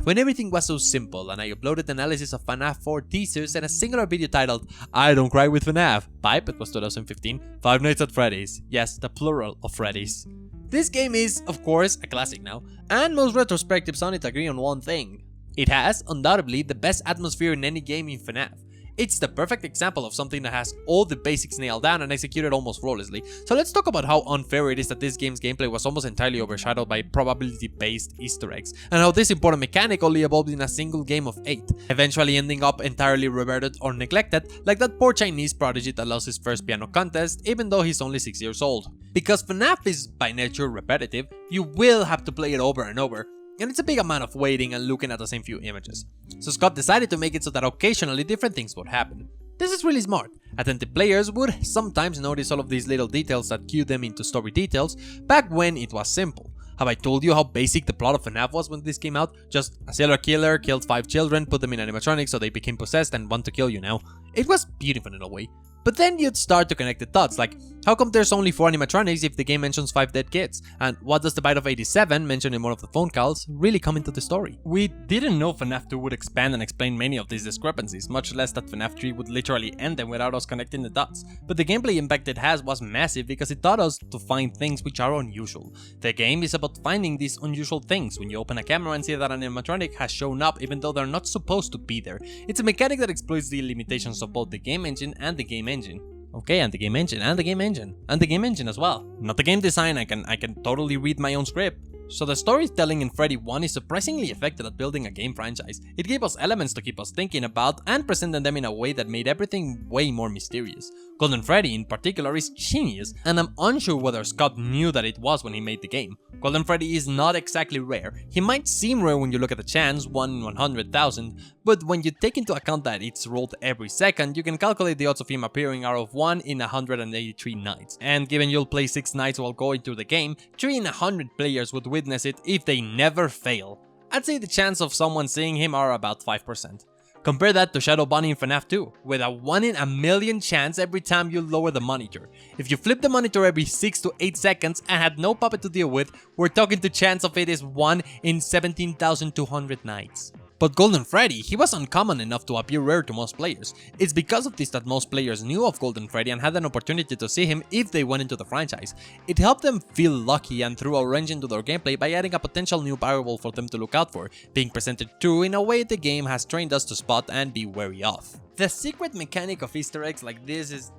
When everything was so simple, and I uploaded analysis of FNAF 4 teasers and a singular video titled "I Don't Cry with FNAF." Pipe, it was 2015. 5 Nights at Freddy's. Yes, the plural of Freddy's. This game is, of course, a classic now, and most retrospectives on it agree on one thing. It has, undoubtedly, the best atmosphere in any game in FNAF. It's the perfect example of something that has all the basics nailed down and executed almost flawlessly. So let's talk about how unfair it is that this game's gameplay was almost entirely overshadowed by probability-based Easter eggs, and how this important mechanic only evolved in a single game of 8, eventually ending up entirely reverted or neglected, like that poor Chinese prodigy that lost his first piano contest even though he's only 6 years old. Because FNAF is by nature repetitive, you will have to play it over and over, and it's a big amount of waiting and looking at the same few images. So Scott decided to make it so that occasionally different things would happen. This is really smart. Attentive players would sometimes notice all of these little details that cue them into story details back when it was simple. Have I told you how basic the plot of FNAF was when this came out? Just a serial killer killed 5 children, put them in animatronics so they became possessed and want to kill you now. It was beautiful in a way. But then you'd start to connect the dots, like How come there's only 4 animatronics if the game mentions 5 dead kids? And what does the bite of 87, mentioned in one of the phone calls, really come into the story? We didn't know FNAF 2 would expand and explain many of these discrepancies, much less that FNAF 3 would literally end them without us connecting the dots. But the gameplay impact it has was massive because it taught us to find things which are unusual. The game is about finding these unusual things when you open a camera and see that an animatronic has shown up even though they're not supposed to be there. It's a mechanic that exploits the limitations of both the game engine and the game engine. Okay, and the game engine, and the game engine, and the game engine as well. Not the game design, I can totally read my own script. So the storytelling in Freddy 1 is surprisingly effective at building a game franchise. It gave us elements to keep us thinking about and presented them in a way that made everything way more mysterious. Golden Freddy in particular is genius, and I'm unsure whether Scott knew that it was when he made the game. Golden Freddy is not exactly rare. He might seem rare when you look at the chance, 1 in 100,000, but when you take into account that it's rolled every second, you can calculate the odds of him appearing out of 1 in 183 nights. And given you'll play 6 nights while going through the game, 3 in 100 players would witness it if they never fail. I'd say the chance of someone seeing him are about 5%. Compare that to Shadow Bunny in FNAF 2, with a 1 in a million chance every time you lower the monitor. If you flip the monitor every 6 to 8 seconds and had no puppet to deal with, we're talking the chance of it is 1 in 17,200 nights. But Golden Freddy, he was uncommon enough to appear rare to most players. It's because of this that most players knew of Golden Freddy and had an opportunity to see him if they went into the franchise. It helped them feel lucky and threw a wrench into their gameplay by adding a potential new variable for them to look out for, being presented true in a way the game has trained us to spot and be wary of. The secret mechanic of Easter eggs like this is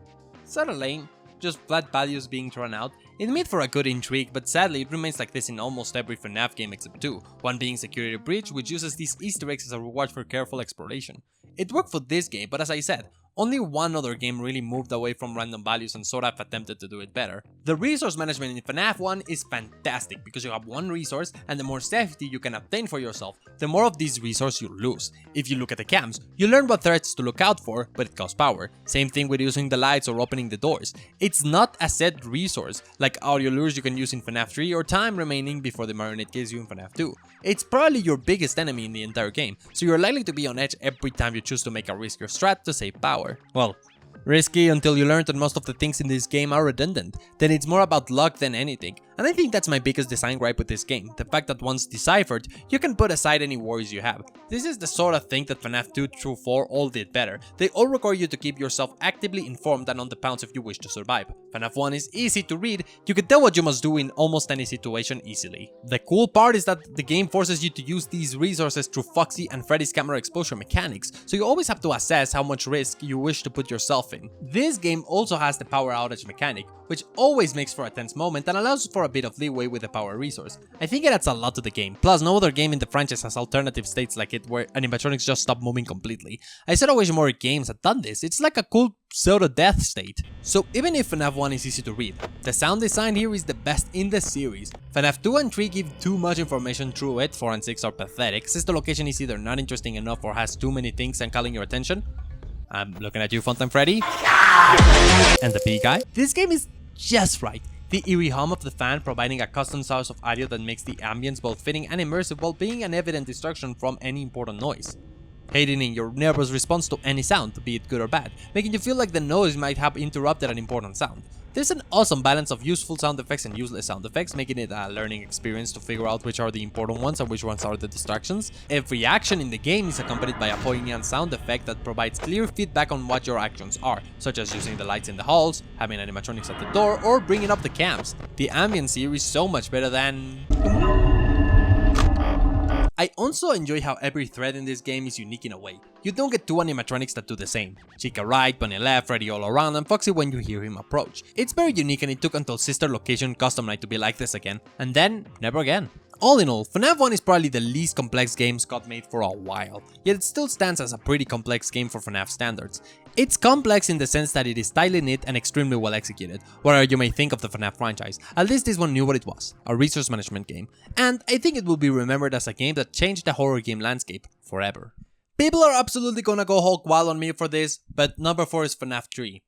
sorta lame. Just flat values being thrown out. It made for a good intrigue, but sadly it remains like this in almost every FNAF game except 2, one being Security Breach, which uses these Easter eggs as a reward for careful exploration. It worked for this game, but as I said, only one other game really moved away from random values and sort of attempted to do it better. The resource management in FNAF 1 is fantastic because you have one resource, and the more safety you can obtain for yourself, the more of this resource you lose. If you look at the cams, you learn what threats to look out for, but it costs power. Same thing with using the lights or opening the doors. It's not a set resource, like audio lures you can use in FNAF 3 or time remaining before the marionette kills you in FNAF 2. It's probably your biggest enemy in the entire game, so you're likely to be on edge every time you choose to make a riskier strat to save power. Well, risky until you learn that most of the things in this game are redundant, then it's more about luck than anything. And I think that's my biggest design gripe with this game, the fact that once deciphered, you can put aside any worries you have. This is the sort of thing that FNAF 2 through 4 all did better. They all require you to keep yourself actively informed and on the pounce if you wish to survive. FNAF 1 is easy to read, you can tell what you must do in almost any situation easily. The cool part is that the game forces you to use these resources through Foxy and Freddy's camera exposure mechanics, so you always have to assess how much risk you wish to put yourself in. This game also has the power outage mechanic, which always makes for a tense moment and allows for a bit of leeway with the power resource. I think it adds a lot to the game, plus no other game in the franchise has alternative states like it where animatronics just stop moving completely. I said I wish more games had done this, it's like a cool pseudo-death state. So even if FNAF 1 is easy to read, the sound design here is the best in the series. FNAF 2 and 3 give too much information through it, 4 and 6 are pathetic, since the location is either not interesting enough or has too many things and calling your attention. I'm looking at you, Funtime Freddy. And the P guy. This game is just right. The eerie hum of the fan providing a custom source of audio that makes the ambience both fitting and immersive while being an evident distraction from any important noise. Hating in your nervous response to any sound, be it good or bad, making you feel like the noise might have interrupted an important sound. There's an awesome balance of useful sound effects and useless sound effects, making it a learning experience to figure out which are the important ones and which ones are the distractions. Every action in the game is accompanied by a poignant sound effect that provides clear feedback on what your actions are, such as using the lights in the halls, having animatronics at the door, or bringing up the cams. The ambience here is so much better than... I also enjoy how every thread in this game is unique in a way. You don't get two animatronics that do the same. Chica right, Bunny left, Freddy all around, and Foxy when you hear him approach. It's very unique and it took until Sister Location Custom Night to be like this again. And then, never again. All in all, FNAF 1 is probably the least complex game Scott made for a while, yet it still stands as a pretty complex game for FNAF standards. It's complex in the sense that it is tightly knit and extremely well executed, whatever you may think of the FNAF franchise. At least this one knew what it was, a resource management game, and I think it will be remembered as a game that changed the horror game landscape forever. People are absolutely gonna go Hulk wild on me for this, but number 4 is FNAF 3.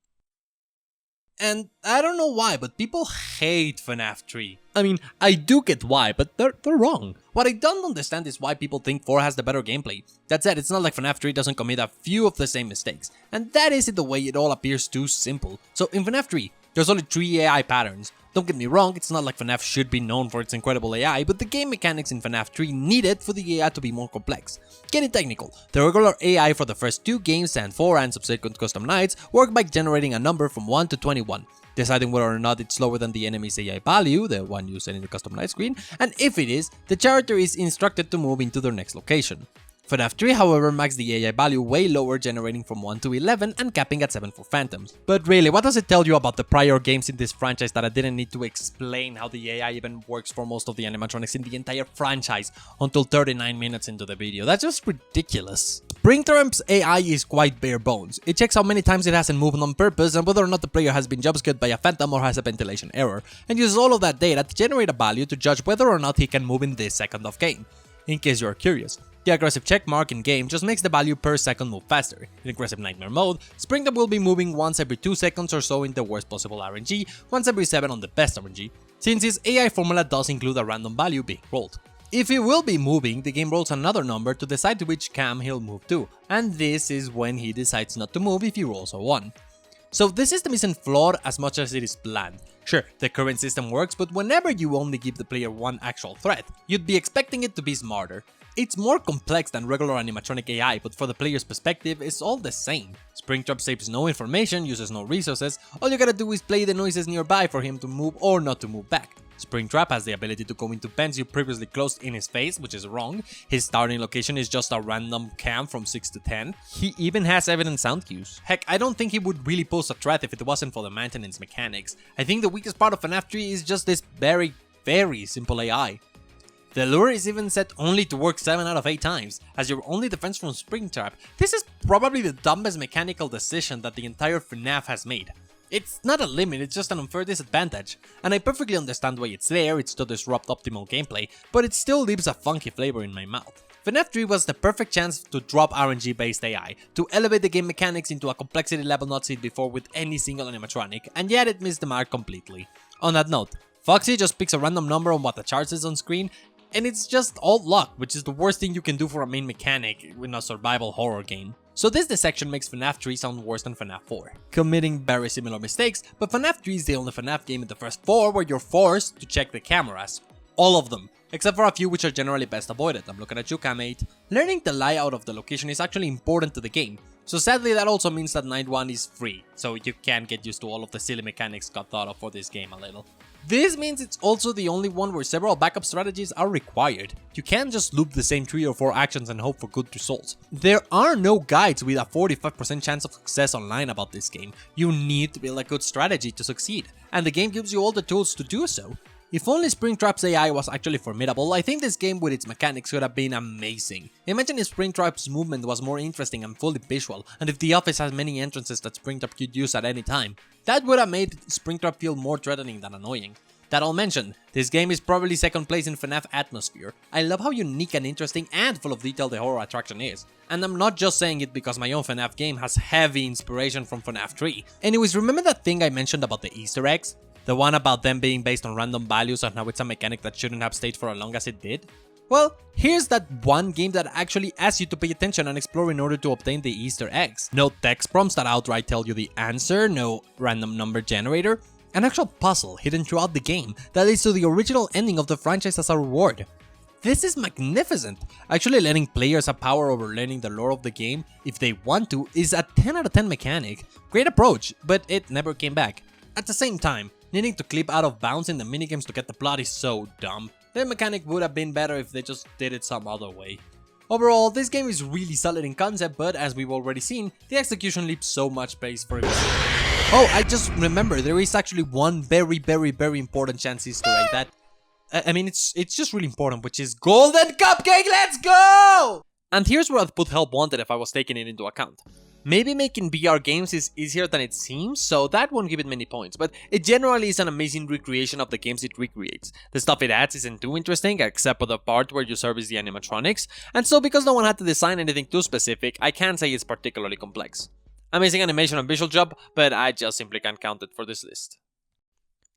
And I don't know why, but people hate FNAF 3. I mean, I do get why, but they're wrong. What I don't understand is why people think 4 has the better gameplay. That said, it's not like FNAF 3 doesn't commit a few of the same mistakes, and that isn't the way it all appears too simple. So in FNAF 3, There's only 3 AI patterns. Don't get me wrong, it's not like Fnaf should be known for its incredible AI, but the game mechanics in Fnaf 3 needed for the AI to be more complex. Getting technical, the regular AI for the first 2 games and 4 and subsequent custom nights work by generating a number from 1 to 21, deciding whether or not it's lower than the enemy's AI value, the one used in the custom night screen, and if it is, the character is instructed to move into their next location. Fnaf 3, however, maxed the AI value way lower, generating from 1 to 11 and capping at 7 for phantoms. But really, what does it tell you about the prior games in this franchise that I didn't need to explain how the AI even works for most of the animatronics in the entire franchise until 39 minutes into the video? That's just ridiculous. Springtrap's AI is quite bare bones. It checks how many times it hasn't moved on purpose and whether or not the player has been jumpscared by a phantom or has a ventilation error, and uses all of that data to generate a value to judge whether or not he can move in this second of game. In case you are curious, the aggressive check mark in game just makes the value per second move faster. In aggressive nightmare mode, Springtrap will be moving once every 2 seconds or so in the worst possible RNG, once every 7 on the best RNG, since his AI formula does include a random value being rolled. If he will be moving, the game rolls another number to decide to which cam he'll move to, and this is when he decides not to move if he rolls a 1. So this system isn't flawed as much as it is planned. Sure, the current system works, but whenever you only give the player one actual threat, you'd be expecting it to be smarter. It's more complex than regular animatronic AI, but for the player's perspective, it's all the same. Springtrap saves no information, uses no resources, all you gotta do is play the noises nearby for him to move or not to move back. Springtrap has the ability to go into pens you previously closed in his face, which is wrong. His starting location is just a random cam from 6 to 10. He even has evident sound cues. Heck, I don't think he would really pose a threat if it wasn't for the maintenance mechanics. I think the weakest part of Fnaf 3 is just this very simple AI. The lure is even set only to work 7 out of 8 times, as your only defense from Springtrap. This is probably the dumbest mechanical decision that the entire Fnaf has made. It's not a limit, it's just an unfair disadvantage, and I perfectly understand why it's there, it's to disrupt optimal gameplay, but it still leaves a funky flavor in my mouth. Fnaf 3 was the perfect chance to drop RNG based AI, to elevate the game mechanics into a complexity level not seen before with any single animatronic, and yet it missed the mark completely. On that note, Foxy just picks a random number on what the chart says on screen, and it's just all luck, which is the worst thing you can do for a main mechanic in a survival horror game. So this dissection makes Fnaf 3 sound worse than Fnaf 4, committing very similar mistakes, but Fnaf 3 is the only Fnaf game in the first 4 where you're forced to check the cameras. All of them, except for a few which are generally best avoided. I'm looking at you, K-Mate. Learning the layout of the location is actually important to the game, so sadly that also means that Night 1 is free, so you can get used to all of the silly mechanics got thought of for this game a little. This means it's also the only one where several backup strategies are required. You can't just loop the same 3 or 4 actions and hope for good results. There are no guides with a 45% chance of success online about this game. You need to build a good strategy to succeed, and the game gives you all the tools to do so. If only Springtrap's AI was actually formidable, I think this game with its mechanics could have been amazing. Imagine if Springtrap's movement was more interesting and fully visual, and if the office has many entrances that Springtrap could use at any time. That would have made Springtrap feel more threatening than annoying. That all mentioned, this game is probably second place in Fnaf atmosphere. I love how unique and interesting and full of detail the horror attraction is. And I'm not just saying it because my own Fnaf game has heavy inspiration from Fnaf 3. Anyways, remember that thing I mentioned about the Easter eggs? The one about them being based on random values and how it's a mechanic that shouldn't have stayed for as long as it did? Well, here's that one game that actually asks you to pay attention and explore in order to obtain the Easter eggs. No text prompts that outright tell you the answer, no random number generator, an actual puzzle hidden throughout the game that leads to the original ending of the franchise as a reward. This is magnificent. Actually letting players have power over learning the lore of the game if they want to is a 10 out of 10 mechanic. Great approach, but it never came back. At the same time, needing to clip out of bounds in the minigames to get the plot is so dumb. The mechanic would have been better if they just did it some other way. Overall, this game is really solid in concept, but as we've already seen, the execution leaves so much space for it. Oh, I just remember there is actually one very important chance Easter egg that I mean it's just really important, which is Golden Cupcake, let's go! And here's where I'd put help wanted if I was taking it into account. Maybe making VR games is easier than it seems, so that won't give it many points, but it generally is an amazing recreation of the games it recreates. The stuff it adds isn't too interesting, except for the part where you service the animatronics, and so because no one had to design anything too specific, I can't say it's particularly complex. Amazing animation and visual job, but I just simply can't count it for this list.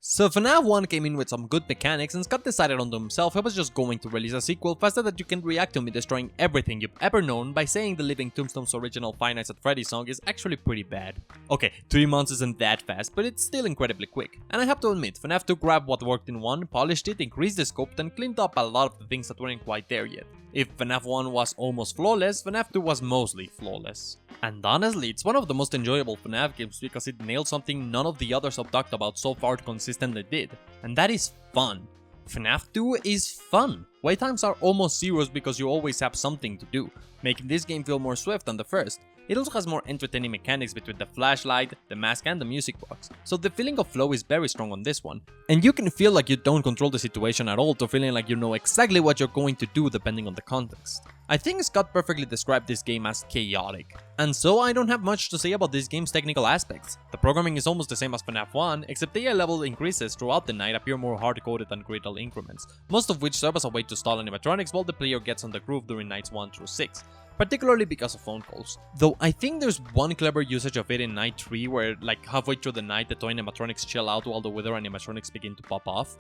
So Fnaf 1 came in with some good mechanics, and Scott decided onto himself he was just going to release a sequel faster that you can react to me destroying everything you've ever known by saying the Living Tombstone's original Five Nights at Freddy's song is actually pretty bad. Okay, 3 months isn't that fast, but it's still incredibly quick. And I have to admit, Fnaf 2 grabbed what worked in 1, polished it, increased the scope, and cleaned up a lot of the things that weren't quite there yet. If Fnaf 1 was almost flawless, Fnaf 2 was mostly flawless. And honestly, it's one of the most enjoyable Fnaf games because it nailed something none of the others I've talked about so far consistently did. And that is fun. Fnaf 2 is fun. Wait times are almost zeros because you always have something to do, making this game feel more swift than the first. It also has more entertaining mechanics between the flashlight, the mask and the music box, so the feeling of flow is very strong on this one. And you can feel like you don't control the situation at all to feeling like you know exactly what you're going to do depending on the context. I think Scott perfectly described this game as chaotic, and so I don't have much to say about this game's technical aspects. The programming is almost the same as Fnaf 1, except the AI level increases throughout the night appear more hard-coded than griddle increments, most of which serve as a way to stall animatronics while the player gets on the groove during nights 1 through 6. Particularly because of phone calls. Though I think there's one clever usage of it in night 3 where like halfway through the night the toy animatronics chill out while the weather animatronics begin to pop off.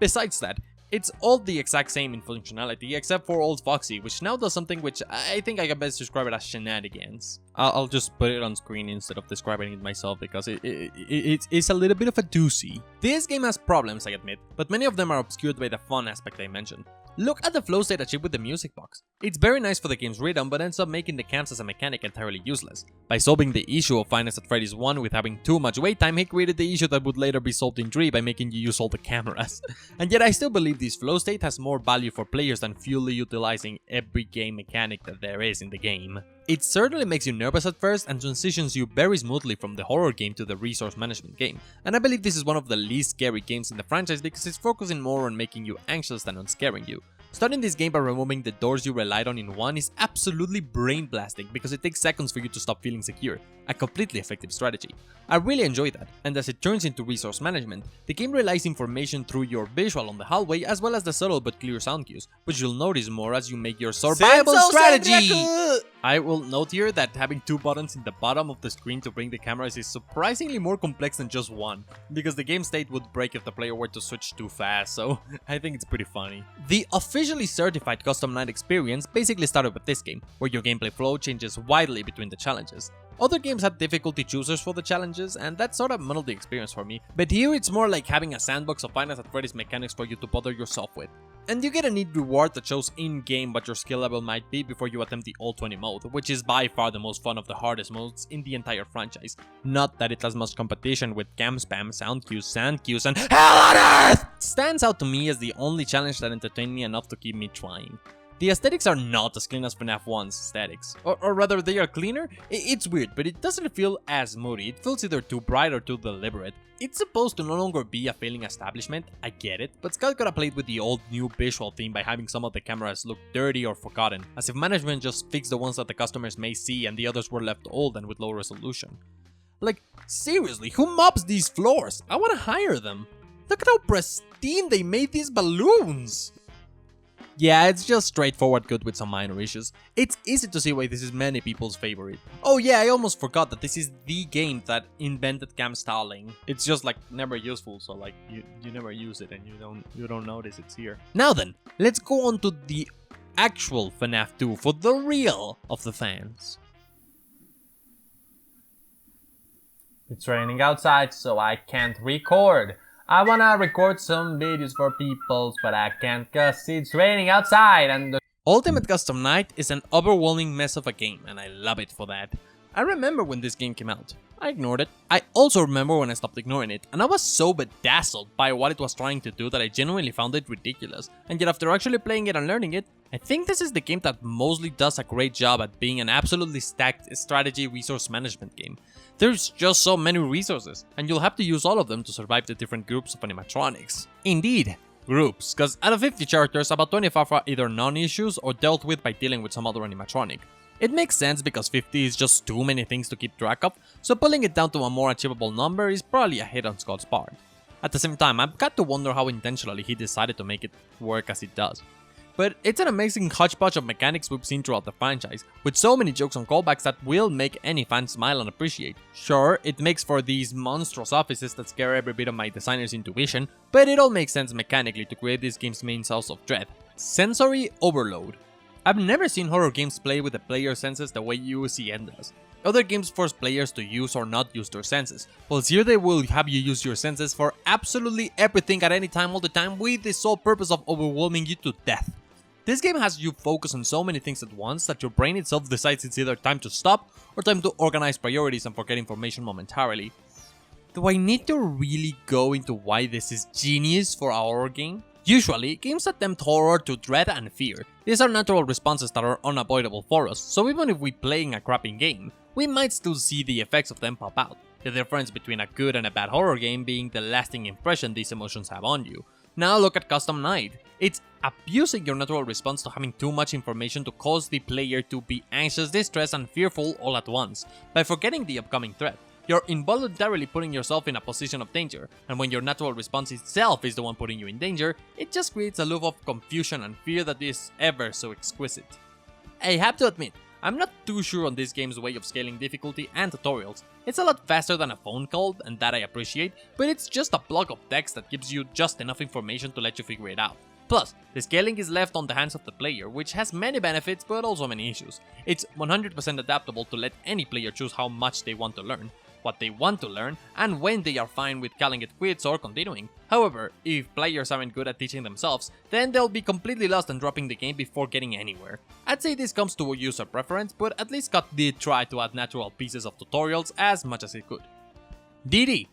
Besides that, it's all the exact same in functionality except for Old Foxy, which now does something which I think I can best describe it as shenanigans. I'll just put it on screen instead of describing it myself because it's a little bit of a doozy. This game has problems, I admit, but many of them are obscured by the fun aspect I mentioned. Look at the flow state achieved with the music box. It's very nice for the game's rhythm, but ends up making the cams as a mechanic entirely useless. By solving the issue of Five Nights at Freddy's 1 with having too much wait time, he created the issue that would later be solved in 3 by making you use all the cameras. And yet I still believe this flow state has more value for players than fully utilizing every game mechanic that there is in the game. It certainly makes you nervous at first and transitions you very smoothly from the horror game to the resource management game, and I believe this is one of the least scary games in the franchise because it's focusing more on making you anxious than on scaring you. Starting this game by removing the doors you relied on in 1 is absolutely brain blasting because it takes seconds for you to stop feeling secure, a completely effective strategy. I really enjoy that, and as it turns into resource management, the game relies information through your visual on the hallway as well as the subtle but clear sound cues, which you'll notice more as you make your survival strategy! I will note here that having 2 buttons in the bottom of the screen to bring the cameras is surprisingly more complex than just 1, because the game state would break if the player were to switch too fast, so I think it's pretty funny. The officially certified custom night experience basically started with this game, where your gameplay flow changes widely between the challenges. Other games had difficulty choosers for the challenges, and that sort of muddled the experience for me, but here it's more like having a sandbox of Five Nights at Freddy's mechanics for you to bother yourself with. And you get a neat reward that shows in-game what your skill level might be before you attempt the all-20 mode, which is by far the most fun of the hardest modes in the entire franchise. Not that it has much competition with cam spam, sound cues, sand cues, and Hell on Earth! Stands out to me as the only challenge that entertained me enough to keep me trying. The aesthetics are not as clean as Fnaf 1's aesthetics, or rather they are cleaner. It's weird, but it doesn't feel as moody, it feels either too bright or too deliberate. It's supposed to no longer be a failing establishment, I get it, but Scott could have played with the old new visual theme by having some of the cameras look dirty or forgotten, as if management just fixed the ones that the customers may see and the others were left old and with low resolution. Like, seriously, who mops these floors? I wanna hire them. Look at how pristine they made these balloons! Yeah, it's just straightforward good with some minor issues. It's easy to see why this is many people's favorite. Oh yeah, I almost forgot that this is the game that invented cam stalling. It's just like never useful, so like you never use it and you don't notice it's here. Now then, let's go on to the actual Fnaf 2 for the real of the fans. It's raining outside, so I can't record. I wanna record some videos for people, but I can't cause it's raining outside and the Ultimate Custom Night is an overwhelming mess of a game, and I love it for that. I remember when this game came out. I ignored it. I also remember when I stopped ignoring it, and I was so bedazzled by what it was trying to do that I genuinely found it ridiculous. And yet after actually playing it and learning it, I think this is the game that mostly does a great job at being an absolutely stacked strategy resource management game. There's just so many resources, and you'll have to use all of them to survive the different groups of animatronics. Indeed, groups, cause out of 50 characters, about 25 are either non-issues or dealt with by dealing with some other animatronic. It makes sense because 50 is just too many things to keep track of, so pulling it down to a more achievable number is probably a hit on Scott's part. At the same time, I've got to wonder how intentionally he decided to make it work as it does. but it's an amazing hodgepodge of mechanics we've seen throughout the franchise, with so many jokes and callbacks that will make any fan smile and appreciate. Sure, it makes for these monstrous offices that scare every bit of my designer's intuition, but it all makes sense mechanically to create this game's main source of dread: sensory overload. I've never seen horror games play with the player's senses the way UCN does. Other games force players to use or not use their senses, while here they will have you use your senses for absolutely everything at any time all the time, with the sole purpose of overwhelming you to death. This game has you focus on so many things at once that your brain itself decides it's either time to stop or time to organize priorities and forget information momentarily. Do I need to really go into why this is genius for a horror game? Usually, games attempt horror to dread and fear. These are natural responses that are unavoidable for us, so even if we're playing a crappy game, we might still see the effects of them pop out. The difference between a good and a bad horror game being the lasting impression these emotions have on you. Now look at Custom Night. It's abusing your natural response to having too much information to cause the player to be anxious, distressed, and fearful all at once, by forgetting the upcoming threat. You're involuntarily putting yourself in a position of danger, and when your natural response itself is the one putting you in danger, it just creates a loop of confusion and fear that is ever so exquisite. I have to admit, I'm not too sure on this game's way of scaling difficulty and tutorials. It's a lot faster than a phone call, and that I appreciate, but it's just a block of text that gives you just enough information to let you figure it out. Plus, the scaling is left on the hands of the player, which has many benefits but also many issues. It's 100% adaptable to let any player choose how much they want to learn, what they want to learn, and when they are fine with calling it quits or continuing. However, if players aren't good at teaching themselves, then they'll be completely lost and dropping the game before getting anywhere. I'd say this comes to a user preference, but at least Scott did try to add natural pieces of tutorials as much as he could. Didi.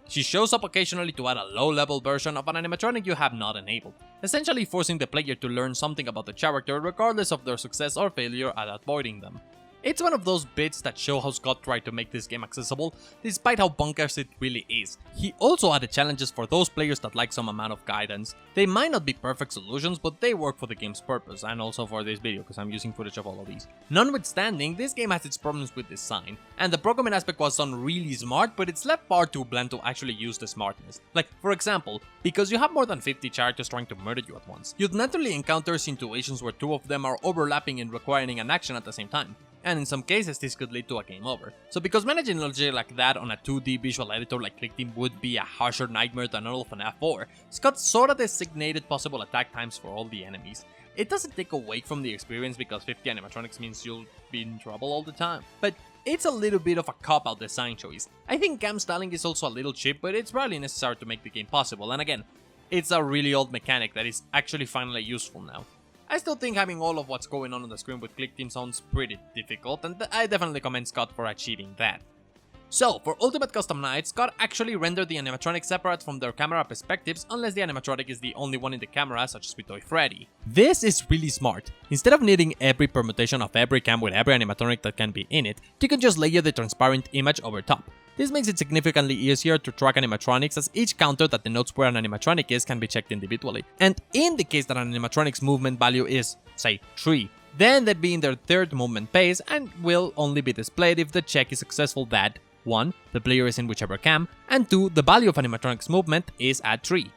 She shows up occasionally to add a low-level version of an animatronic you have not enabled, essentially forcing the player to learn something about the character regardless of their success or failure at avoiding them. It's one of those bits that show how Scott tried to make this game accessible, despite how bonkers it really is. He also added challenges for those players that like some amount of guidance. They might not be perfect solutions, but they work for the game's purpose, and also for this video, because I'm using footage of all of these. Notwithstanding, this game has its problems with design, and the programming aspect was done really smart, but it's left far too bland to actually use the smartness. Like, for example, because you have more than 50 characters trying to murder you at once, you'd naturally encounter situations where two of them are overlapping and requiring an action at the same time. And in some cases this could lead to a game over. So because managing logic like that on a 2D visual editor like Clickteam would be a harsher nightmare than all of Fnaf 4, Scott sorta designated possible attack times for all the enemies. It doesn't take away from the experience because 50 animatronics means you'll be in trouble all the time, but it's a little bit of a cop-out design choice. I think cam styling is also a little cheap, but it's probably necessary to make the game possible, and again, it's a really old mechanic that is actually finally useful now. I still think having all of what's going on the screen with Clickteam sounds pretty difficult, and I definitely commend Scott for achieving that. So, for Ultimate Custom Night, Scott actually rendered the animatronics separate from their camera perspectives unless the animatronic is the only one in the camera, such as with Toy Freddy. This is really smart. Instead of needing every permutation of every cam with every animatronic that can be in it, you can just layer the transparent image over top. This makes it significantly easier to track animatronics, as each counter that denotes where an animatronic is can be checked individually. And in the case that an animatronic's movement value is, say, 3, then they'd be in their third movement phase and will only be displayed if the check is successful that 1. The player is in whichever cam, and 2. The value of animatronic's movement is at 3.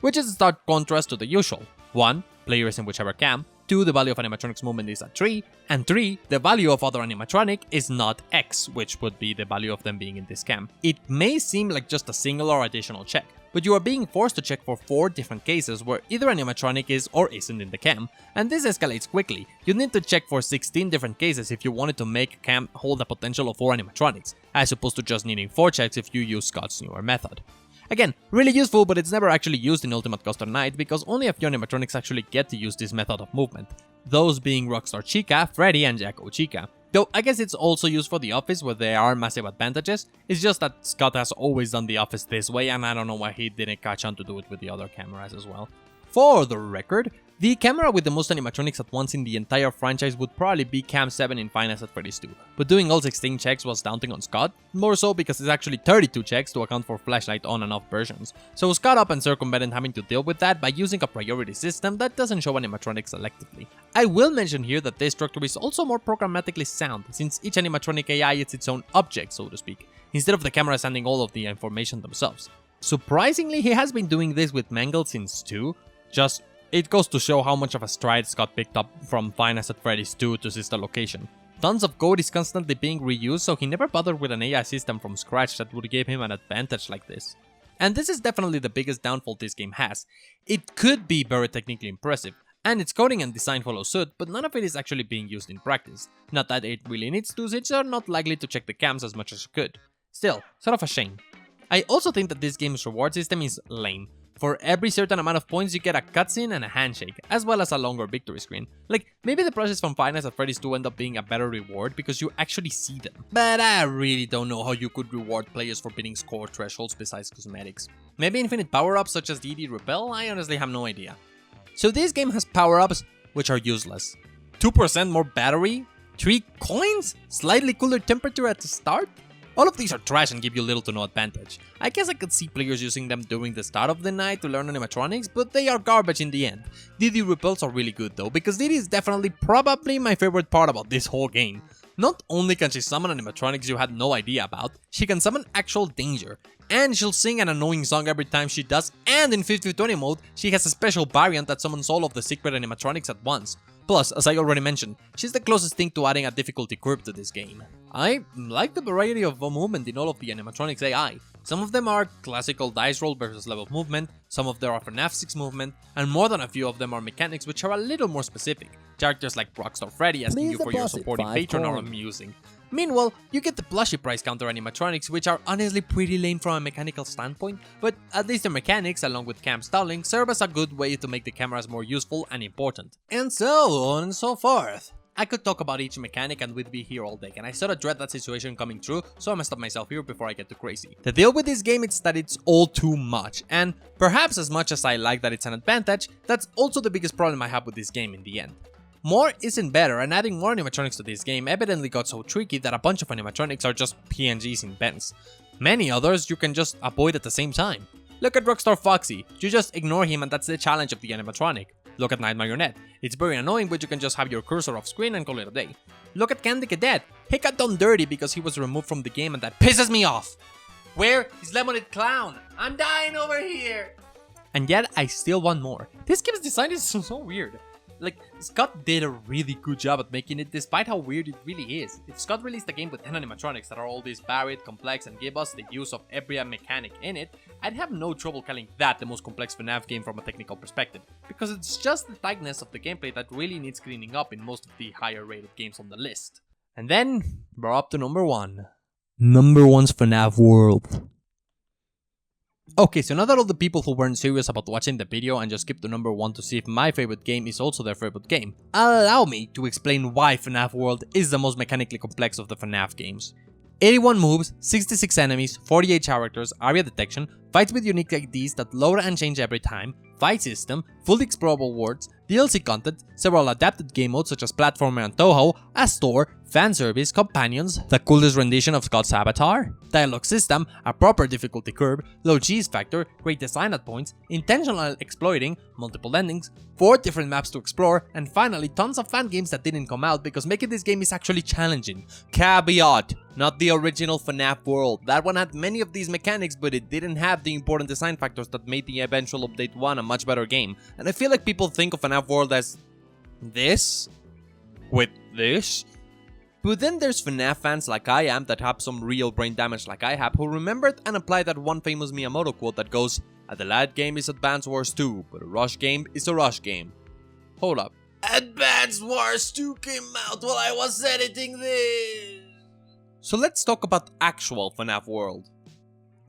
Which is a stark contrast to the usual. 1. Player is in whichever cam, 2. The value of animatronic's movement is at 3, and 3. The value of other animatronic is not X, which would be the value of them being in this cam. It may seem like just a single or additional check, but you are being forced to check for 4 different cases where either animatronic is or isn't in the cam, and this escalates quickly. You need to check for 16 different cases if you wanted to make a cam hold a potential of 4 animatronics, as opposed to just needing 4 checks if you use Scott's newer method. Again, really useful, but it's never actually used in Ultimate Custom Night because only a few animatronics actually get to use this method of movement, those being Rockstar Chica, Freddy, and Jacko Chica. Though I guess it's also used for The Office, where there are massive advantages. It's just that Scott has always done The Office this way, and I don't know why he didn't catch on to do it with the other cameras as well. For the record, the camera with the most animatronics at once in the entire franchise would probably be Cam 7 in Five Nights at Freddy's 2, but doing all 16 checks was daunting on Scott, more so because it's actually 32 checks to account for flashlight on and off versions, so Scott up and circumvented having to deal with that by using a priority system that doesn't show animatronics selectively. I will mention here that this structure is also more programmatically sound, since each animatronic AI is its own object, so to speak, instead of the camera sending all of the information themselves. Surprisingly, he has been doing this with Mangle since 2, just It goes to show how much of a stride Scott picked up from Fnaf at Freddy's 2 to sister location. Tons of code is constantly being reused, so he never bothered with an AI system from scratch that would give him an advantage like this. And this is definitely the biggest downfall this game has. It could be very technically impressive, and its coding and design follow suit, but none of it is actually being used in practice. Not that it really needs to, since you're not likely to check the cams as much as you could. Still, sort of a shame. I also think that this game's reward system is lame. For every certain amount of points you get a cutscene and a handshake, as well as a longer victory screen. Like, maybe the process from Fnaf at Freddy's 2 end up being a better reward because you actually see them. But I really don't know how you could reward players for beating score thresholds besides cosmetics. Maybe infinite power-ups such as DD Repel? I honestly have no idea. So this game has power-ups which are useless. 2% more battery? 3 coins? Slightly cooler temperature at the start? All of these are trash and give you little to no advantage. I guess I could see players using them during the start of the night to learn animatronics, but they are garbage in the end. DD repels are really good though, because DD is definitely probably my favorite part about this whole game. Not only can she summon animatronics you had no idea about, she can summon actual danger. And she'll sing an annoying song every time she does, and in 50/20 mode, she has a special variant that summons all of the secret animatronics at once. Plus, as I already mentioned, she's the closest thing to adding a difficulty curve to this game. I like the variety of movement in all of the animatronics AI. Some of them are classical dice roll versus level movement, some of them are Fnaf 6 movement, and more than a few of them are mechanics which are a little more specific. Characters like Rockstar Freddy asking you for your supporting patron are amusing. Meanwhile, you get the plushie price counter animatronics, which are honestly pretty lame from a mechanical standpoint, but at least the mechanics, along with cam stalling, serve as a good way to make the cameras more useful and important. And so on and so forth. I could talk about each mechanic and we'd be here all day, and I sort of dread that situation coming true, so I'm gonna stop myself here before I get too crazy. The deal with this game is that it's all too much, and perhaps as much as I like that it's an advantage, that's also the biggest problem I have with this game in the end. More isn't better, and adding more animatronics to this game evidently got so tricky that a bunch of animatronics are just PNGs in vents. Many others you can just avoid at the same time. Look at Rockstar Foxy, you just ignore him and that's the challenge of the animatronic. Look at Night Marionette, it's very annoying but you can just have your cursor off screen and call it a day. Look at Candy Cadet, he got done dirty because he was removed from the game and that pisses me off. Where is Lemonade Clown? I'm dying over here! And yet I still want more. This game's design is so weird. Like, Scott did a really good job at making it despite how weird it really is. If Scott released a game with 10 animatronics that are all this varied, complex, and give us the use of every mechanic in it, I'd have no trouble calling that the most complex Fnaf game from a technical perspective, because it's just the tightness of the gameplay that really needs cleaning up in most of the higher rated games on the list. And then, we're up to number 1. Number 1's Fnaf World. Okay, so now that all the people who weren't serious about watching the video and just skipped to number 1 to see if my favorite game is also their favorite game, allow me to explain why Fnaf World is the most mechanically complex of the Fnaf games. 81 moves, 66 enemies, 48 characters, area detection, fights with unique IDs that load and change every time, fight system, fully explorable worlds, DLC content, several adapted game modes such as Platformer and Toho, a store, fan service, companions, the coolest rendition of Scott's avatar, dialogue system, a proper difficulty curve, low cheese factor, great design at points, intentional exploiting, multiple endings, 4 different maps to explore, and finally tons of fan games that didn't come out because making this game is actually challenging. Caveat, not the original Fnaf World. That one had many of these mechanics, but it didn't have the important design factors that made the eventual update 1 a much better game. And I feel like people think of Fnaf World as this with this. But then there's Fnaf fans like I am that have some real brain damage like I have, who remembered and applied that one famous Miyamoto quote that goes, "A delight game is Advance Wars 2, but a rush game is a rush game." Hold up. Advance Wars 2 came out while I was editing this. So let's talk about actual Fnaf World.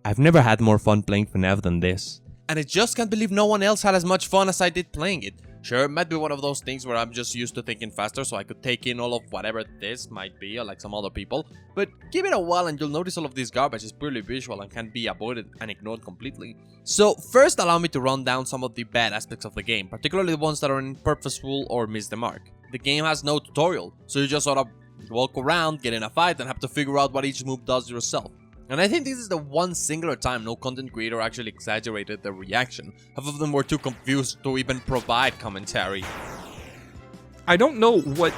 I've never had more fun playing Fnaf than this. And I just can't believe no one else had as much fun as I did playing it. Sure, it might be one of those things where I'm just used to thinking faster so I could take in all of whatever this might be, or like some other people. But give it a while and you'll notice all of this garbage is purely visual and can be avoided and ignored completely. So first allow me to run down some of the bad aspects of the game, particularly the ones that are purposeful or miss the mark. The game has no tutorial, so you just sort of walk around, get in a fight, and have to figure out what each move does yourself. And I think this is the one singular time no content creator actually exaggerated their reaction. Half of them were too confused to even provide commentary. I don't know what...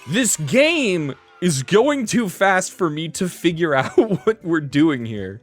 This game is going too fast for me to figure out what we're doing here.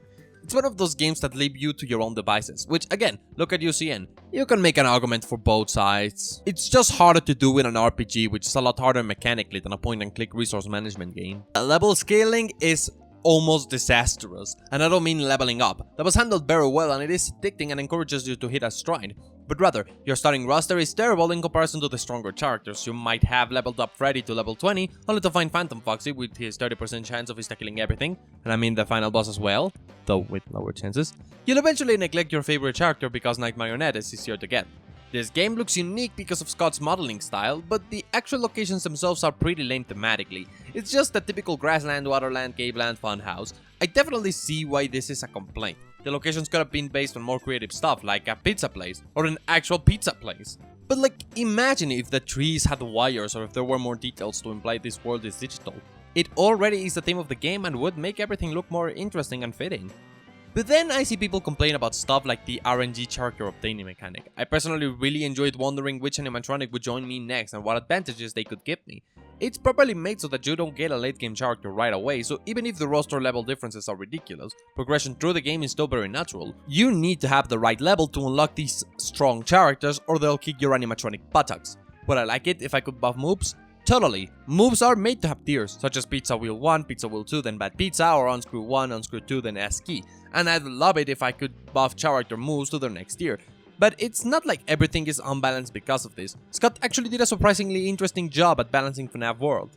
It's one of those games that leave you to your own devices, which again, look at UCN. You can make an argument for both sides. It's just harder to do in an RPG, which is a lot harder mechanically than a point-and-click resource management game. Level scaling is almost disastrous, and I don't mean leveling up. That was handled very well and it is addicting and encourages you to hit a stride. But rather, your starting roster is terrible in comparison to the stronger characters. You might have leveled up Freddy to level 20, only to find Phantom Foxy with his 30% chance of insta-killing everything, and I mean the final boss as well, though with lower chances. You'll eventually neglect your favorite character because Night Marionette is easier to get. This game looks unique because of Scott's modeling style, but the actual locations themselves are pretty lame thematically. It's just a typical grassland, waterland, caveland funhouse. I definitely see why this is a complaint. The locations could have been based on more creative stuff, like a pizza place, or an actual pizza place. But like, imagine if the trees had wires or if there were more details to imply this world is digital. It already is the theme of the game and would make everything look more interesting and fitting. But then I see people complain about stuff like the RNG character obtaining mechanic. I personally really enjoyed wondering which animatronic would join me next and what advantages they could give me. It's properly made so that you don't get a late game character right away, so even if the roster level differences are ridiculous, progression through the game is still very natural. You need to have the right level to unlock these strong characters or they'll kick your animatronic buttocks. Would I like it if I could buff moves? Totally. Moves are made to have tiers, such as Pizza Wheel 1, Pizza Wheel 2, then Bad Pizza, or Unscrew 1, Unscrew 2, then S-Key. And I'd love it if I could buff character moves to their next tier. But it's not like everything is unbalanced because of this. Scott actually did a surprisingly interesting job at balancing Fnaf World.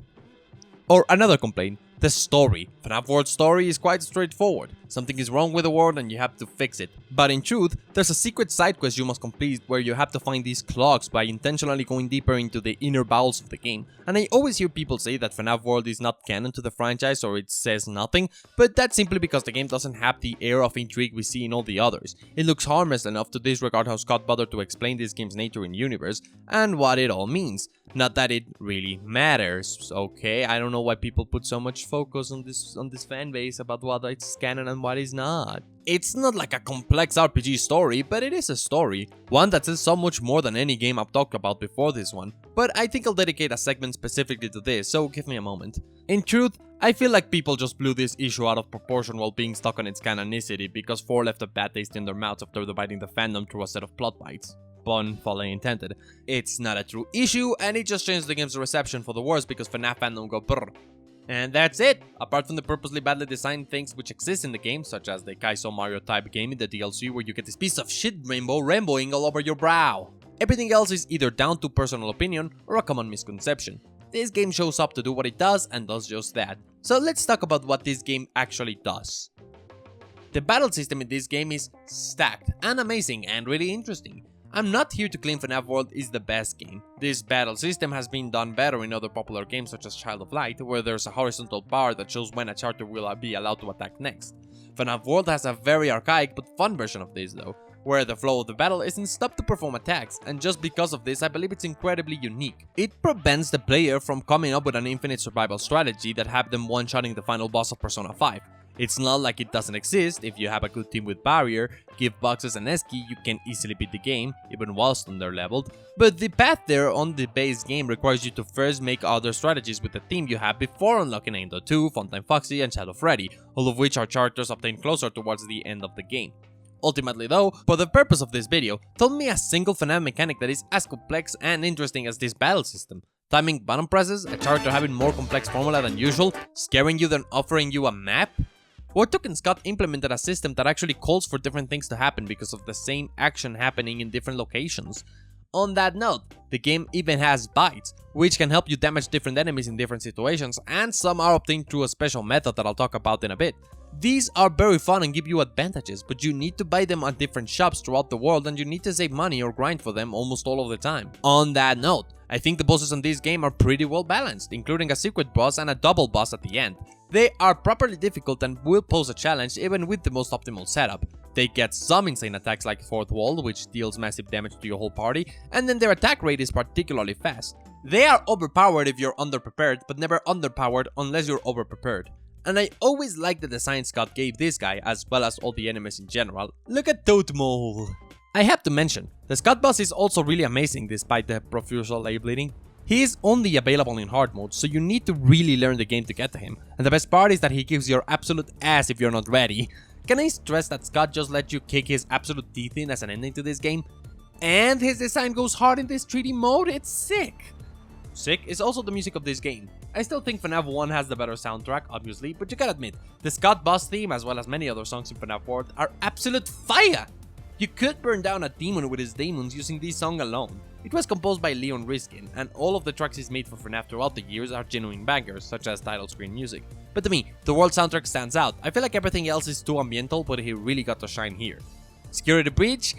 Or another complaint, the story. Fnaf World's story is quite straightforward. Something is wrong with the world and you have to fix it. But in truth, there's a secret side quest you must complete where you have to find these clocks by intentionally going deeper into the inner bowels of the game. And I always hear people say that Fnaf World is not canon to the franchise or it says nothing, but that's simply because the game doesn't have the air of intrigue we see in all the others. It looks harmless enough to disregard how Scott bothered to explain this game's nature and universe, and what it all means. Not that it really matters, okay? I don't know why people put so much focus on this fanbase about what is canon and what is not. It's not like a complex RPG story, but it is a story. One that says so much more than any game I've talked about before this one. But I think I'll dedicate a segment specifically to this, so give me a moment. In truth, I feel like people just blew this issue out of proportion while being stuck on its canonicity because 4 left a bad taste in their mouths after dividing the fandom through a set of plot bites. Pun fully intended. It's not a true issue, and it just changed the game's reception for the worse because FNAF fandom go brrr. And that's it! Apart from the purposely badly designed things which exist in the game, such as the Kaizo Mario type game in the DLC where you get this piece of shit rainbowing all over your brow. Everything else is either down to personal opinion or a common misconception. This game shows up to do what it does and does just that. So let's talk about what this game actually does. The battle system in this game is stacked and amazing and really interesting. I'm not here to claim Fnaf World is the best game. This battle system has been done better in other popular games such as Child of Light, where there's a horizontal bar that shows when a character will be allowed to attack next. Fnaf World has a very archaic but fun version of this though, where the flow of the battle isn't stopped to perform attacks, and just because of this I believe it's incredibly unique. It prevents the player from coming up with an infinite survival strategy that have them one-shotting the final boss of Persona 5. It's not like it doesn't exist. If you have a good team with barrier, give boxes and S-Key, you can easily beat the game, even whilst under-leveled. But the path there on the base game requires you to first make other strategies with the team you have before unlocking Endo 2, Funtime Foxy, and Shadow Freddy, all of which are characters obtained closer towards the end of the game. Ultimately though, for the purpose of this video, tell me a single FNAF mechanic that is as complex and interesting as this battle system. Timing button presses, a character having more complex formula than usual, scaring you than offering you a map? Or Token Scott implemented a system that actually calls for different things to happen because of the same action happening in different locations. On that note, the game even has bites, which can help you damage different enemies in different situations, and some are obtained through a special method that I'll talk about in a bit. These are very fun and give you advantages, but you need to buy them at different shops throughout the world and you need to save money or grind for them almost all of the time. On that note, I think the bosses in this game are pretty well balanced, including a secret boss and a double boss at the end. They are properly difficult and will pose a challenge even with the most optimal setup. They get some insane attacks like Fourth Wall, which deals massive damage to your whole party, and then their attack rate is particularly fast. They are overpowered if you're underprepared, but never underpowered unless you're overprepared. And I always like the design Scott gave this guy, as well as all the enemies in general. Look at Totemole! I have to mention, the Scott boss is also really amazing despite the profusal labeling. He is only available in hard mode, so you need to really learn the game to get to him. And the best part is that he gives your absolute ass if you're not ready. Can I stress that Scott just let you kick his absolute teeth in as an ending to this game? And his design goes hard in this 3D mode, it's sick! Sick is also the music of this game. I still think FNAF 1 has the better soundtrack, obviously, but you gotta admit, the Scott boss theme as well as many other songs in FNAF World are absolute fire! You could burn down a demon with his demons using this song alone. It was composed by Leon Riskin, and all of the tracks he's made for FNAF throughout the years are genuine bangers, such as title screen music. But to me, the world soundtrack stands out. I feel like everything else is too ambiental, but he really got to shine here. Security Breach?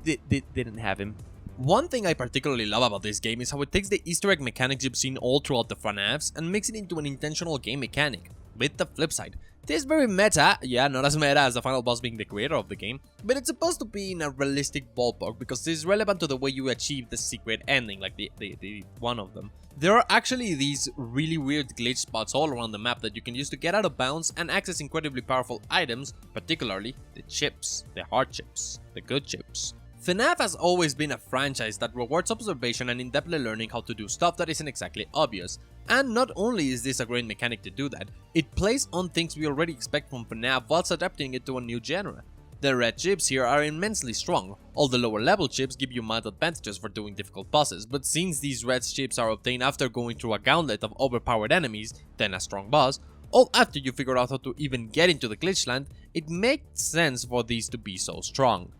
Didn't have him. One thing I particularly love about this game is how it takes the Easter egg mechanics you've seen all throughout the FNAFs and makes it into an intentional game mechanic. With the flip side, this very meta, yeah, not as meta as the final boss being the creator of the game, but it's supposed to be in a realistic ballpark because this is relevant to the way you achieve the secret ending, like the one of them. There are actually these really weird glitch spots all around the map that you can use to get out of bounds and access incredibly powerful items, particularly the chips, the hard chips, the good chips. FNAF has always been a franchise that rewards observation and in-depthly learning how to do stuff that isn't exactly obvious. And not only is this a great mechanic to do that, it plays on things we already expect from FNAF whilst adapting it to a new genre. The red chips here are immensely strong. All the lower level chips give you mild advantages for doing difficult bosses, but since these red chips are obtained after going through a gauntlet of overpowered enemies, then a strong boss, all after you figure out how to even get into the glitch land, it makes sense for these to be so strong.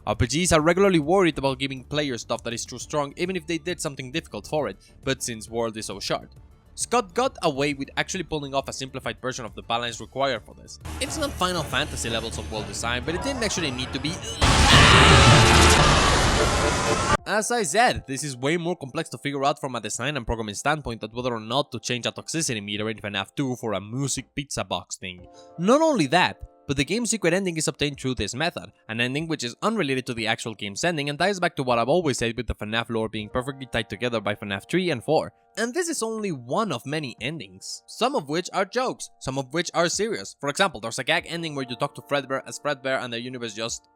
RPGs are regularly worried about giving players stuff that is too strong even if they did something difficult for it, but since World is so short, Scott got away with actually pulling off a simplified version of the balance required for this. It's not Final Fantasy levels of world design, but it didn't actually need to be. As I said, this is way more complex to figure out from a design and programming standpoint than whether or not to change a toxicity meter in FNAF 2 for a music pizza box thing. Not only that, but the game's secret ending is obtained through this method, an ending which is unrelated to the actual game's ending and ties back to what I've always said with the FNAF lore being perfectly tied together by FNAF 3 and 4. And this is only one of many endings, some of which are jokes, some of which are serious. For example, there's a gag ending where you talk to Fredbear as Fredbear and the universe just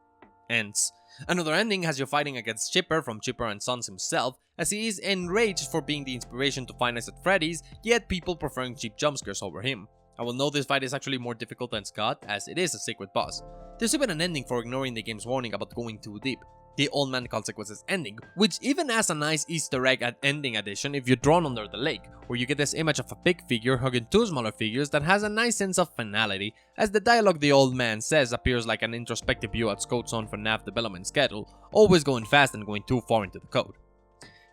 ends. Another ending has you fighting against Chipper from Chipper and Sons himself, as he is enraged for being the inspiration to Find Us at Freddy's, yet people preferring cheap jumpscares over him. I will know this fight is actually more difficult than Scott, as it is a secret boss. There's even an ending for ignoring the game's warning about going too deep, the Old Man Consequences ending, which even has a nice Easter egg at ending addition if you're drawn under the lake, where you get this image of a big figure hugging two smaller figures that has a nice sense of finality, as the dialogue the old man says appears like an introspective view at Scott's own FNAF development schedule, always going fast and going too far into the code.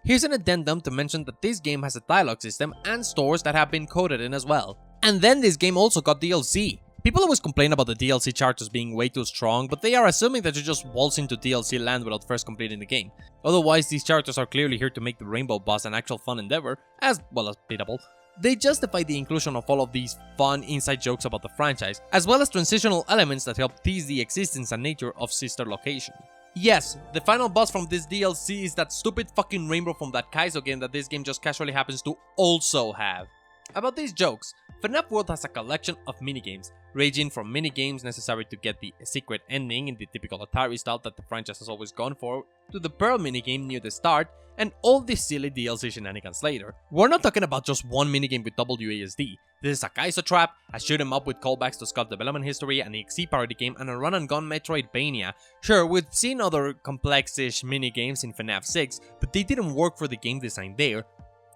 Here's an addendum to mention that this game has a dialogue system and stores that have been coded in as well. And then this game also got DLC. People always complain about the DLC characters being way too strong, but they are assuming that you just waltz into DLC land without first completing the game. Otherwise, these characters are clearly here to make the Rainbow Boss an actual fun endeavor, as well as beatable. They justify the inclusion of all of these fun inside jokes about the franchise, as well as transitional elements that help tease the existence and nature of Sister Location. Yes, the final boss from this DLC is that stupid fucking rainbow from that Kaizo game that this game just casually happens to also have. About these jokes, FNAF World has a collection of minigames, ranging from minigames necessary to get the secret ending in the typical Atari style that the franchise has always gone for, to the Pearl minigame near the start, and all these silly DLC shenanigans later. We're not talking about just one minigame with WASD. This is a Kaizo trap, a shoot 'em up with callbacks to Scott's development history, an EXE parody game, and a run-and-gun Metroidvania. Sure, we've seen other complex-ish minigames in FNAF 6, but they didn't work for the game design there.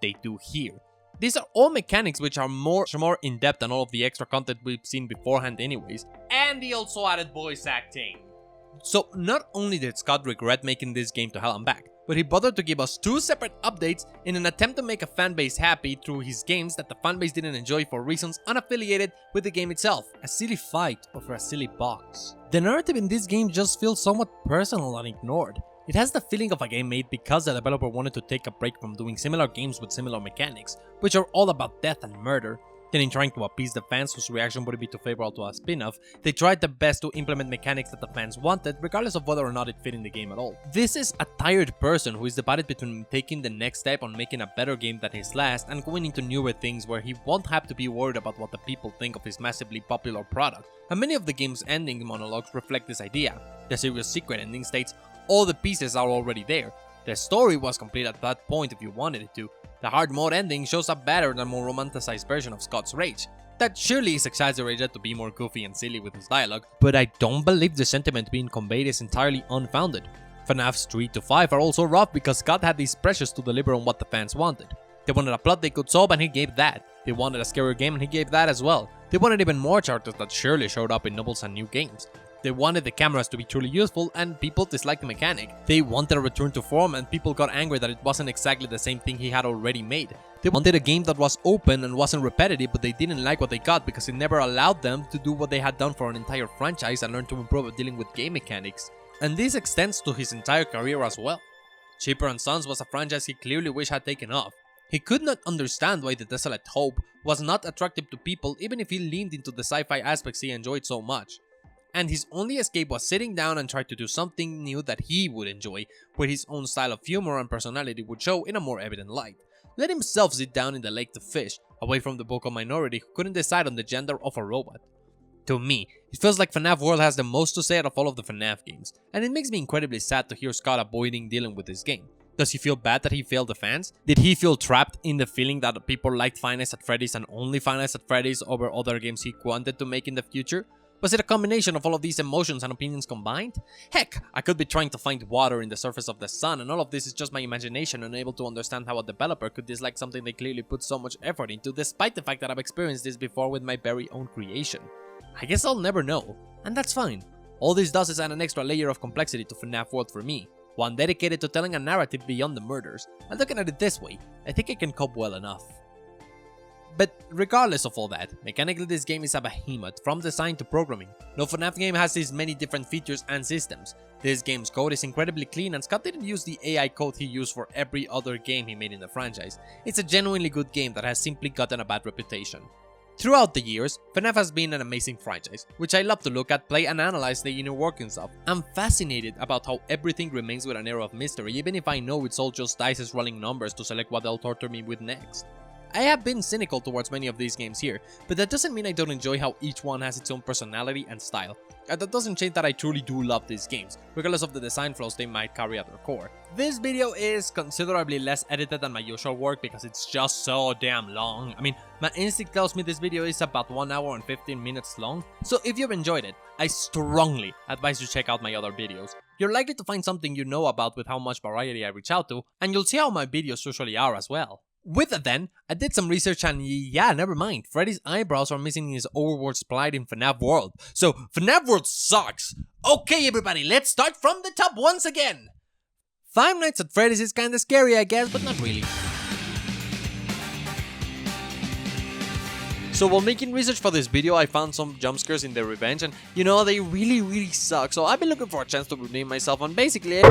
They do here. These are all mechanics which are more in-depth than all of the extra content we've seen beforehand anyways. And he also added voice acting. So not only did Scott regret making this game to hell and back, but he bothered to give us 2 separate updates in an attempt to make a fanbase happy through his games that the fanbase didn't enjoy for reasons unaffiliated with the game itself. A silly fight over a silly box. The narrative in this game just feels somewhat personal and ignored. It has the feeling of a game made because the developer wanted to take a break from doing similar games with similar mechanics, which are all about death and murder. Then in trying to appease the fans whose reaction would be too favorable to a spin-off, they tried their best to implement mechanics that the fans wanted, regardless of whether or not it fit in the game at all. This is a tired person who is divided between taking the next step on making a better game than his last and going into newer things where he won't have to be worried about what the people think of his massively popular product. And many of the game's ending monologues reflect this idea. The serious secret ending states, all the pieces are already there. The story was complete at that point if you wanted it to. The hard mode ending shows a better than more romanticized version of Scott's rage. that surely is exaggerated to be more goofy and silly with his dialogue, but I don't believe the sentiment being conveyed is entirely unfounded. FNAFs 3 to 5 are also rough because Scott had these pressures to deliver on what the fans wanted. They wanted a plot they could solve and he gave that. They wanted a scarier game and he gave that as well. They wanted even more characters that surely showed up in novels and new games. They wanted the cameras to be truly useful and people disliked the mechanic. They wanted a return to form and people got angry that it wasn't exactly the same thing he had already made. They wanted a game that was open and wasn't repetitive, but they didn't like what they got because it never allowed them to do what they had done for an entire franchise and learn to improve at dealing with game mechanics. And this extends to his entire career as well. Shipper & Sons was a franchise he clearly wished had taken off. He could not understand why The Desolate Hope was not attractive to people even if he leaned into the sci-fi aspects he enjoyed so much. And his only escape was sitting down and trying to do something new that he would enjoy, where his own style of humor and personality would show in a more evident light. Let himself sit down in the lake to fish, away from the vocal minority who couldn't decide on the gender of a robot. To me, it feels like FNAF World has the most to say out of all of the FNAF games, and it makes me incredibly sad to hear Scott avoiding dealing with this game. Does he feel bad that he failed the fans? Did he feel trapped in the feeling that people liked Five Nights at Freddy's and only Five Nights at Freddy's over other games he wanted to make in the future? Was it a combination of all of these emotions and opinions combined? Heck, I could be trying to find water in the surface of the sun and all of this is just my imagination, unable to understand how a developer could dislike something they clearly put so much effort into, despite the fact that I've experienced this before with my very own creation. I guess I'll never know, and that's fine. All this does is add an extra layer of complexity to FNAF World for me, one dedicated to telling a narrative beyond the murders, and looking at it this way, I think I can cope well enough. But regardless of all that, mechanically this game is a behemoth from design to programming. No FNAF game has these many different features and systems. This game's code is incredibly clean and Scott didn't use the AI code he used for every other game he made in the franchise. It's a genuinely good game that has simply gotten a bad reputation. Throughout the years, FNAF has been an amazing franchise, which I love to look at, play and analyze the inner workings of. I'm fascinated about how everything remains with an air of mystery, even if I know it's all just dice rolling numbers to select what they'll torture me with next. I have been cynical towards many of these games here, but that doesn't mean I don't enjoy how each one has its own personality and style. And that doesn't change that I truly do love these games, regardless of the design flaws they might carry at their core. This video is considerably less edited than my usual work because it's just so damn long. I mean, my instinct tells me this video is about 1 hour and 15 minutes long, so if you've enjoyed it, I strongly advise you check out my other videos. You're likely to find something you know about with how much variety I reach out to, and you'll see how my videos usually are as well. With that then, I did some research and yeah, never mind, Freddy's eyebrows are missing his overworld spline in FNAF World. So, FNAF World sucks! Okay everybody, let's start from the top once again! Five Nights at Freddy's is kinda scary I guess, but not really. So while making research for this video, I found some jump scares in The Revenge and you know, they really suck. So I've been looking for a chance to redeem myself on basically